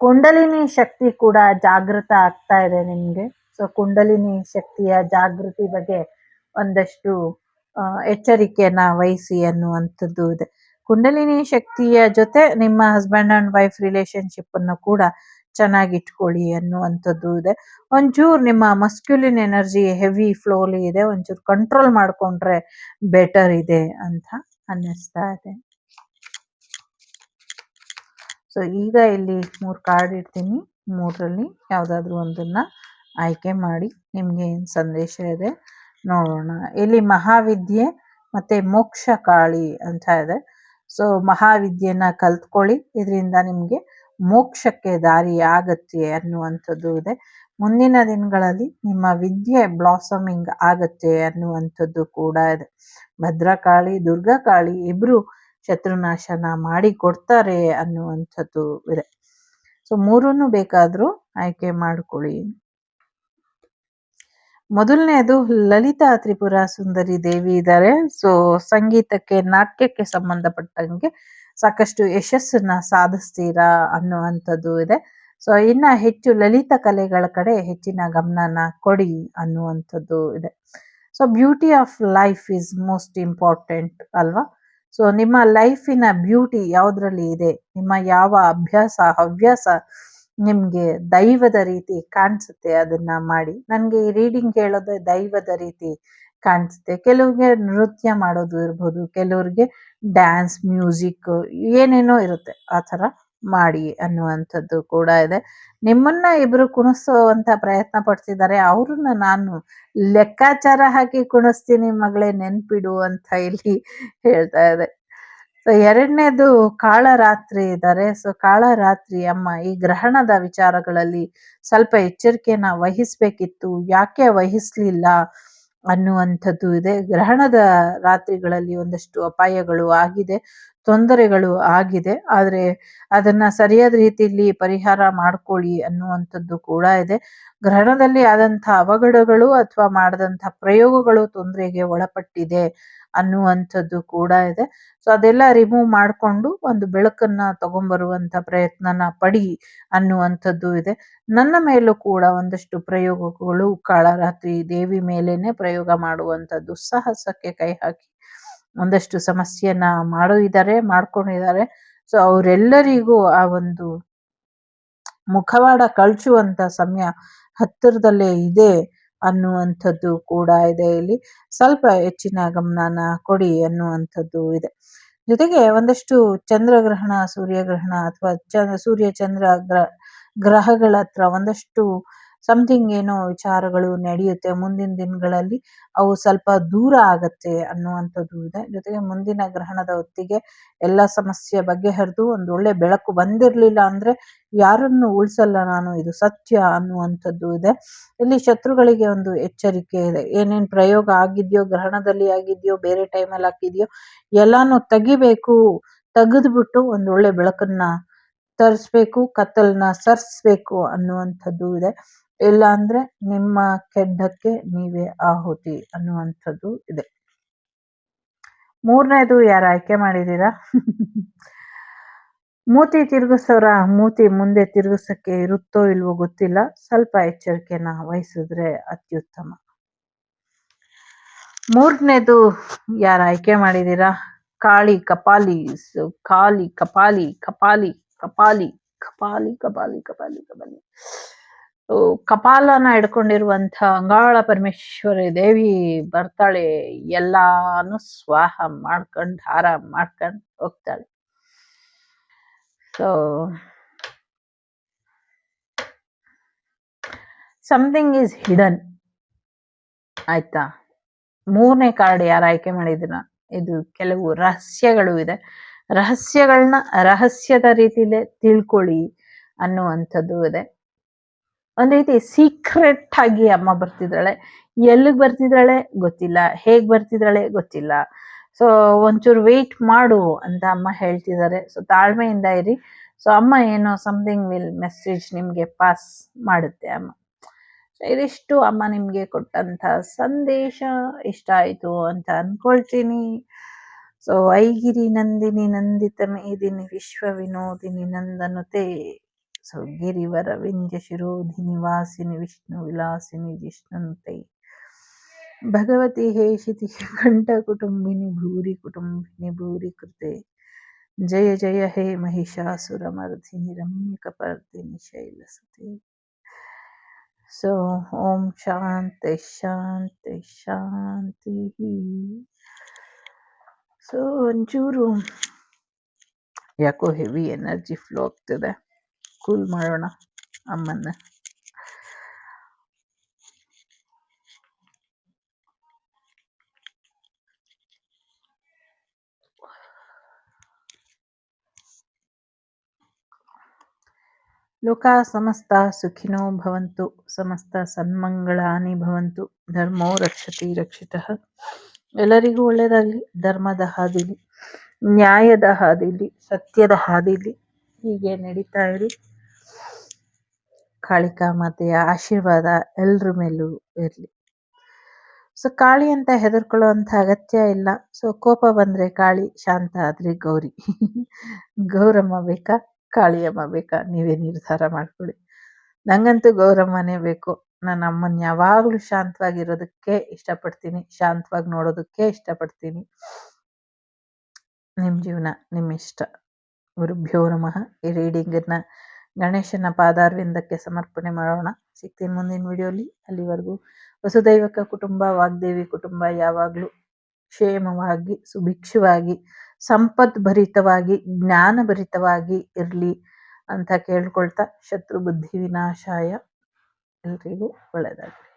ಕುಂಡಲಿನಿ ಶಕ್ತಿ ಕೂಡ ಜಾಗೃತ ಆಗ್ತಾ ಇದೆ ನಿಮ್ಗೆ. ಸೊ ಕುಂಡಲಿನಿ ಶಕ್ತಿಯ ಜಾಗೃತಿ ಬಗ್ಗೆ ಒಂದಷ್ಟು ಎಚ್ಚರಿಕೆಯನ್ನ ವಹಿಸಿ ಅನ್ನುವಂಥದ್ದು ಇದೆ. ಕುಂಡಲಿನಿ ಶಕ್ತಿಯ ಜೊತೆ ನಿಮ್ಮ ಹಸ್ಬೆಂಡ್ ಅಂಡ್ ವೈಫ್ ರಿಲೇಶನ್ಶಿಪ್ ಅನ್ನು ಕೂಡ ಚೆನ್ನಾಗಿಟ್ಕೊಳ್ಳಿ ಅನ್ನುವಂಥದ್ದು ಇದೆ. ಒಂಚೂರು ನಿಮ್ಮ ಮಸ್ಕ್ಯುಲಿನ್ ಎನರ್ಜಿ ಹೆವಿ ಫ್ಲೋಲಿ ಇದೆ, ಒಂಚೂರು ಕಂಟ್ರೋಲ್ ಮಾಡ್ಕೊಂಡ್ರೆ ಬೆಟರ್ ಇದೆ ಅಂತ ಅನ್ನಿಸ್ತಾ ಇದೆ. ಸೊ ಈಗ ಇಲ್ಲಿ 3 ಕಾರ್ಡ್ ಇಡ್ತೀನಿ, 3ರಲ್ಲಿ ಯಾವುದಾದ್ರೂ ಒಂದನ್ನ ಆಯ್ಕೆ ಮಾಡಿ ನಿಮ್ಗೆ ಏನು ಸಂದೇಶ ಇದೆ ನೋಡೋಣ. ಇಲ್ಲಿ ಮಹಾವಿದ್ಯೆ ಮತ್ತೆ ಮೋಕ್ಷ ಕಾಳಿ ಅಂತ ಇದೆ. ಸೊ ಮಹಾವಿದ್ಯೆನ ಕಲ್ತ್ಕೊಳ್ಳಿ, ಇದರಿಂದ ನಿಮ್ಗೆ ಮೋಕ್ಷಕ್ಕೆ ದಾರಿ ಆಗತ್ತೆ ಅನ್ನುವಂಥದ್ದು ಇದೆ. ಮುಂದಿನ ದಿನಗಳಲ್ಲಿ ನಿಮ್ಮ ವಿದ್ಯೆ ಬ್ಲಾಸಮಿಂಗ್ ಆಗತ್ತೆ ಅನ್ನುವಂಥದ್ದು ಕೂಡ ಇದೆ. ಭದ್ರಕಾಳಿ ದುರ್ಗಾಕಾಳಿ ಇಬ್ರು ಶತ್ರುನಾಶನ ಮಾಡಿ ಕೊಡ್ತಾರೆ ಅನ್ನುವಂಥದ್ದು ಇದೆ. ಸೊ 3 ಬೇಕಾದ್ರೂ ಆಯ್ಕೆ ಮಾಡ್ಕೊಳ್ಳಿ. ಮೊದಲನೇದು ಲಲಿತಾ ತ್ರಿಪುರ ಸುಂದರಿ ದೇವಿ ಇದ್ದಾರೆ. ಸೊ ಸಂಗೀತಕ್ಕೆ ನಾಟ್ಯಕ್ಕೆ ಸಂಬಂಧಪಟ್ಟಂಗೆ ಸಾಕಷ್ಟು ಯಶಸ್ಸನ್ನ ಸಾಧಿಸ್ತೀರಾ ಅನ್ನುವಂಥದ್ದು ಇದೆ. ಸೊ ಇನ್ನ ಹೆಚ್ಚು ಲಲಿತ ಕಲೆಗಳ ಕಡೆ ಹೆಚ್ಚಿನ ಗಮನನ ಕೊಡಿ ಅನ್ನುವಂಥದ್ದು ಇದೆ. So beauty of life is most important ಅಲ್ವಾ. ಸೊ ನಿಮ್ಮ ಲೈಫಿನ ಬ್ಯೂಟಿ ಯಾವುದ್ರಲ್ಲಿ ಇದೆ, ನಿಮ್ಮ ಯಾವ ಅಭ್ಯಾಸ ಹವ್ಯಾಸ ನಿಮ್ಗೆ ದೈವದ ರೀತಿ ಕಾಣಿಸುತ್ತೆ ಅದನ್ನ ಮಾಡಿ. ನನ್ಗೆ ಈ ರೀಡಿಂಗ್ ಹೇಳೋದು ದೈವದ ರೀತಿ ಕಾಣಿಸುತ್ತೆ. ಕೆಲವ್ರಿಗೆ ನೃತ್ಯ ಮಾಡೋದು ಇರ್ಬೋದು, ಕೆಲವ್ರಿಗೆ ಡ್ಯಾನ್ಸ್ ಮ್ಯೂಸಿಕ್ ಏನೇನೋ ಇರುತ್ತೆ, ಆ ಥರ ಮಾಡಿ ಅನ್ನುವಂಥದ್ದು ಕೂಡ ಇದೆ. ನಿಮ್ಮನ್ನ ಇಬ್ರು ಕುಣಿಸುವಂತ ಪ್ರಯತ್ನ ಪಡ್ತಿದ್ದಾರೆ, ಅವ್ರನ್ನ ನಾನು ಲೆಕ್ಕಾಚಾರ ಹಾಕಿ ಕುಣಿಸ್ತೀನಿ ಮಗಳೇ ನೆನ್ಪಿಡು ಅಂತ ಇಲ್ಲಿ ಹೇಳ್ತಾ ಇದೆ. ಸೊ 2ನೇದು ಕಾಳರಾತ್ರಿ ಇದ್ದಾರೆ. ಸೊ ಕಾಳರಾತ್ರಿ ಅಮ್ಮ ಈ ಗ್ರಹಣದ ವಿಚಾರಗಳಲ್ಲಿ ಸ್ವಲ್ಪ ಎಚ್ಚರಿಕೆನ ವಹಿಸ್ಬೇಕಿತ್ತು, ಯಾಕೆ ವಹಿಸ್ಲಿಲ್ಲ ಅನ್ನುವಂಥದ್ದು ಇದೆ. ಗ್ರಹಣದ ರಾತ್ರಿಗಳಲ್ಲಿ ಒಂದಷ್ಟು ಅಪಾಯಗಳು ಆಗಿದೆ, ತೊಂದರೆಗಳು ಆಗಿದೆ, ಆದ್ರೆ ಅದನ್ನ ಸರಿಯಾದ ರೀತಿಯಲ್ಲಿ ಪರಿಹಾರ ಮಾಡ್ಕೊಳ್ಳಿ ಅನ್ನುವಂಥದ್ದು ಕೂಡ ಇದೆ. ಗ್ರಹಣದಲ್ಲಿ ಆದಂಥ ಅವಘಡಗಳು ಅಥವಾ ಮಾಡದಂಥ ಪ್ರಯೋಗಗಳು ತೊಂದರೆಗೆ ಒಳಪಟ್ಟಿದೆ ಅನ್ನುವಂಥದ್ದು ಕೂಡ ಇದೆ. ಸೊ ಅದೆಲ್ಲ ರಿಮೂವ್ ಮಾಡಿಕೊಂಡು ಒಂದು ಬೆಳಕನ್ನ ತಗೊಂಬರುವಂತ ಪ್ರಯತ್ನನ ಪಡಿ ಅನ್ನುವಂಥದ್ದು ಇದೆ. ನನ್ನ ಮೇಲೂ ಕೂಡ ಒಂದಷ್ಟು ಪ್ರಯೋಗಗಳು ಕಾಳರಾತ್ರಿ ದೇವಿ ಮೇಲೇನೆ ಪ್ರಯೋಗ ಮಾಡುವಂಥದ್ದು ಸಾಹಸಕ್ಕೆ ಕೈ ಹಾಕಿ ಒಂದಷ್ಟು ಸಮಸ್ಯೆನ ಮಾಡ್ಕೊಂಡಿದ್ದಾರೆ. ಸೊ ಅವರೆಲ್ಲರಿಗೂ ಆ ಒಂದು ಮುಖವಾಡ ಕಳಚುವಂತ ಸಮಯ ಹತ್ತಿರದಲ್ಲೇ ಇದೆ ಅನ್ನುವಂಥದ್ದು ಕೂಡ ಇದೆ. ಇಲ್ಲಿ ಸ್ವಲ್ಪ ಹೆಚ್ಚಿನ ಗಮನನ ಕೊಡಿ ಅನ್ನುವಂಥದ್ದು ಇದೆ. ಜೊತೆಗೆ ಒಂದಷ್ಟು ಚಂದ್ರಗ್ರಹಣ, ಸೂರ್ಯಗ್ರಹಣ ಅಥವಾ ಸೂರ್ಯ ಚಂದ್ರ ಗ್ರಹಗಳ ಹತ್ರ ಒಂದಷ್ಟು ಸಮಥಿಂಗ್ ಏನೋ ವಿಚಾರಗಳು ನಡೆಯುತ್ತೆ ಮುಂದಿನ ದಿನಗಳಲ್ಲಿ. ಅವು ಸ್ವಲ್ಪ ದೂರ ಆಗತ್ತೆ ಅನ್ನುವಂಥದ್ದು ಇದೆ. ಜೊತೆಗೆ ಮುಂದಿನ ಗ್ರಹಣದ ಹೊತ್ತಿಗೆ ಎಲ್ಲ ಸಮಸ್ಯೆ ಬಗೆಹರಿದು ಒಂದು ಒಳ್ಳೆ ಬೆಳಕು ಬಂದಿರಲಿಲ್ಲ ಅಂದ್ರೆ ಯಾರನ್ನು ಉಳಿಸಲ್ಲ ನಾನು, ಇದು ಸತ್ಯ ಅನ್ನುವಂಥದ್ದು ಇದೆ. ಇಲ್ಲಿ ಶತ್ರುಗಳಿಗೆ ಒಂದು ಎಚ್ಚರಿಕೆ ಇದೆ. ಏನೇನ್ ಪ್ರಯೋಗ ಆಗಿದ್ಯೋ, ಗ್ರಹಣದಲ್ಲಿ ಆಗಿದ್ಯೋ, ಬೇರೆ ಟೈಮಲ್ಲಿ ಆಗಿದ್ಯೋ ಎಲ್ಲಾನು ತೆಗಿಬೇಕು, ತೆಗೆದ್ಬಿಟ್ಟು ಒಂದು ಒಳ್ಳೆ ಬೆಳಕನ್ನ ತರಿಸ್ಬೇಕು, ಕತ್ತಲನ್ನ ಸರಿಸ್ಬೇಕು ಅನ್ನುವಂಥದ್ದು ಇದೆ. ಇಲ್ಲ ಅಂದ್ರೆ ನಿಮ್ಮ ಕೆಡ್ಡಕ್ಕೆ ನೀವೇ ಆಹುತಿ ಅನ್ನುವಂಥದ್ದು ಇದೆ. ಮೂರನೇದು ಯಾರು ಆಯ್ಕೆ ಮಾಡಿದೀರಾ? ಮೂತಿ ತಿರುಗಿಸೋರ ಮೂತಿ ಮುಂದೆ ತಿರುಗಿಸಕ್ಕೆ ಇರುತ್ತೋ ಇಲ್ವೋ ಗೊತ್ತಿಲ್ಲ, ಸ್ವಲ್ಪ ಎಚ್ಚರಿಕೆನ ವಹಿಸಿದ್ರೆ ಅತ್ಯುತ್ತಮ. ಮೂರನೇದು ಯಾರು ಆಯ್ಕೆ ಮಾಡಿದೀರಾ? ಕಾಳಿ ಕಪಾಲಿ, ಕಾಲಿ ಕಪಾಲಿ ಕಪಾಲಿ ಕಪಾಲಿ ಕಪಾಲಿ ಕಪಾಲಿ ಕಪಾಲಿ ಕಪಾಲಿ ಕಪಾಲನ ಹಿಡ್ಕೊಂಡಿರುವಂತ ಅಂಗಾಳ ಪರಮೇಶ್ವರಿ ದೇವಿ ಬರ್ತಾಳೆ, ಎಲ್ಲಾನು ಸ್ವಾಹ ಮಾಡ್ಕೊಂಡ್ ಹಾರ ಮಾಡ್ಕೊಂಡ್ ಹೋಗ್ತಾಳೆ. ಸೊ ಸಮಥಿಂಗ್ ಈಸ್ ಹಿಡನ್, ಆಯ್ತಾ? ಮೂರನೇ ಕಾರ್ಡ್ ಯಾರು ಆಯ್ಕೆ ಮಾಡಿದಿರ? ಇದು ಕೆಲವು ರಹಸ್ಯಗಳು ಇದೆ, ರಹಸ್ಯಗಳನ್ನ ರಹಸ್ಯದ ರೀತಿಲೇ ತಿಳ್ಕೊಳ್ಳಿ ಅನ್ನುವಂಥದ್ದು ಇದೆ. ಒಂದ್ ರೀತಿ ಸೀಕ್ರೆಟ್ ಆಗಿ ಅಮ್ಮ ಬರ್ತಿದ್ದಾಳೆ, ಎಲ್ಲಿಗೆ ಬರ್ತಿದ್ದಾಳೆ ಗೊತ್ತಿಲ್ಲ, ಹೇಗ್ ಬರ್ತಿದ್ದಾಳೆ ಗೊತ್ತಿಲ್ಲ. ಸೊ ಒಂಚೂರು ವೆಯ್ಟ್ ಮಾಡು ಅಂತ ಅಮ್ಮ ಹೇಳ್ತಿದ್ದಾರೆ. ಸೊ ತಾಳ್ಮೆಯಿಂದ ಇರಿ. ಸೊ ಅಮ್ಮ ಏನೋ ಸಮಥಿಂಗ್ ವಿಲ್ ಮೆಸೇಜ್ ನಿಮ್ಗೆ ಪಾಸ್ ಮಾಡುತ್ತೆ ಅಮ್ಮ. ಇದಿಷ್ಟು ಅಮ್ಮ ನಿಮ್ಗೆ ಕೊಟ್ಟಂತ ಸಂದೇಶ. ಇಷ್ಟ ಆಯ್ತು ಅಂತ ಅನ್ಕೊಳ್ತೀನಿ. ಸೊ ಐಗಿರಿ ನಂದಿನಿ ನಂದಿತ ಮೇದಿನಿ ವಿಶ್ವ ವಿನೋದಿನಿ ನಂದನುತೆ. ಸೊ ಗಿರಿವರ ವಿಂಧ್ಯ ಶಿರೋಧಿನಿ ವಾಸಿನಿ ವಿಷ್ಣು ವಿಲಾಸಿನಿ ಜಿಷ್ಣುತೆ. ಭಗವತಿ ಹೇಷಿತಿ ಕಂಠ ಕುಟುಂಬಿನಿ ಭೂರಿ ಕುಟುಂಬಿನಿ ಭೂರಿ ಕೃತೆ. ಜಯ ಜಯ ಹೇ ಮಹಿಷಾಸುರ ಮರ್ದಿನಿ ರಮ್ಯ ಕಪರ್ದಿನಿ ಶೈಲಸುತೆ. ಸೊ ಓಂ ಶಾಂತಿ ಶಾಂತಿ ಶಾಂತಿ. ಸೊ ಒಂಚೂರು ಯಾಕೋ ಹೆವಿ ಎನರ್ಜಿ ಫ್ಲೋ ಆಗ್ತಿದೆ, ಕೂಲ್ ಮಾಡೋಣ ಅಮ್ಮನ್ನ. ಲೋಕ ಸಮಸ್ತ ಸುಖಿನೋ ಭವಂತು, ಸಮಸ್ತ ಸನ್ಮಂಗಳಾನಿ ಭವಂತು, ಧರ್ಮೋ ರಕ್ಷತಿ ರಕ್ಷಿತಃ. ಎಲ್ಲರಿಗೂ ಒಳ್ಳೆಯದಾಗಲಿ, ಧರ್ಮದ ಹಾದಿಲಿ, ನ್ಯಾಯದ ಹಾದಿಲಿ, ಸತ್ಯದ ಹಾದಿಲಿ ಹೀಗೆ ನಡೀತಾ ಇರಿ. ಕಾಳಿಕಾ ಮಾತೆಯ ಆಶೀರ್ವಾದ ಎಲ್ರ ಮೇಲೂ ಇರಲಿ. ಸೊ ಕಾಳಿ ಅಂತ ಹೆದರ್ಕೊಳ್ಳೋ ಅಂತ ಅಗತ್ಯ ಇಲ್ಲ. ಸೊ ಕೋಪ ಬಂದ್ರೆ ಕಾಳಿ, ಶಾಂತ ಆದ್ರೆ ಗೌರಿ. ಗೌರಮ್ಮ ಬೇಕಾ ಕಾಳಿಯಮ್ಮ ಬೇಕಾ ನೀವೇ ನಿರ್ಧಾರ ಮಾಡ್ಕೊಳ್ಳಿ. ನಂಗಂತೂ ಗೌರಮ್ಮನೇ ಬೇಕು. ನನ್ನ ಅಮ್ಮನ್ ಯಾವಾಗ್ಲೂ ಶಾಂತವಾಗಿರೋದಕ್ಕೆ ಇಷ್ಟಪಡ್ತೀನಿ, ಶಾಂತವಾಗಿ ನೋಡೋದಕ್ಕೆ ಇಷ್ಟಪಡ್ತೀನಿ. ನಿಮ್ ಜೀವನ ನಿಮ್ ಇಷ್ಟ. ಗುರುಭ್ಯೋ ನಮಃ. ಈ ರೀಡಿಂಗನ್ನ ಗಣೇಶನ ಪಾದಾರವಿಂದಕ್ಕೆ ಸಮರ್ಪಣೆ ಮಾಡೋಣ. ಸಿಗ್ತೀನಿ ಮುಂದಿನ ವಿಡಿಯೋಲಿ. ಅಲ್ಲಿವರೆಗೂ ವಸುದೈವಕ ಕುಟುಂಬ, ವಾಗ್ದೇವಿ ಕುಟುಂಬ ಯಾವಾಗಲೂ ಕ್ಷೇಮವಾಗಿ, ಸುಭಿಕ್ಷವಾಗಿ, ಸಂಪದ್ಭರಿತವಾಗಿ, ಜ್ಞಾನಭರಿತವಾಗಿ ಇರಲಿ ಅಂತ ಕೇಳ್ಕೊಳ್ತಾ, ಶತ್ರು ಬುದ್ಧಿ ವಿನಾಶಾಯ. ಎಲ್ರಿಗೂ ಒಳ್ಳೆಯದಾಗಲಿ.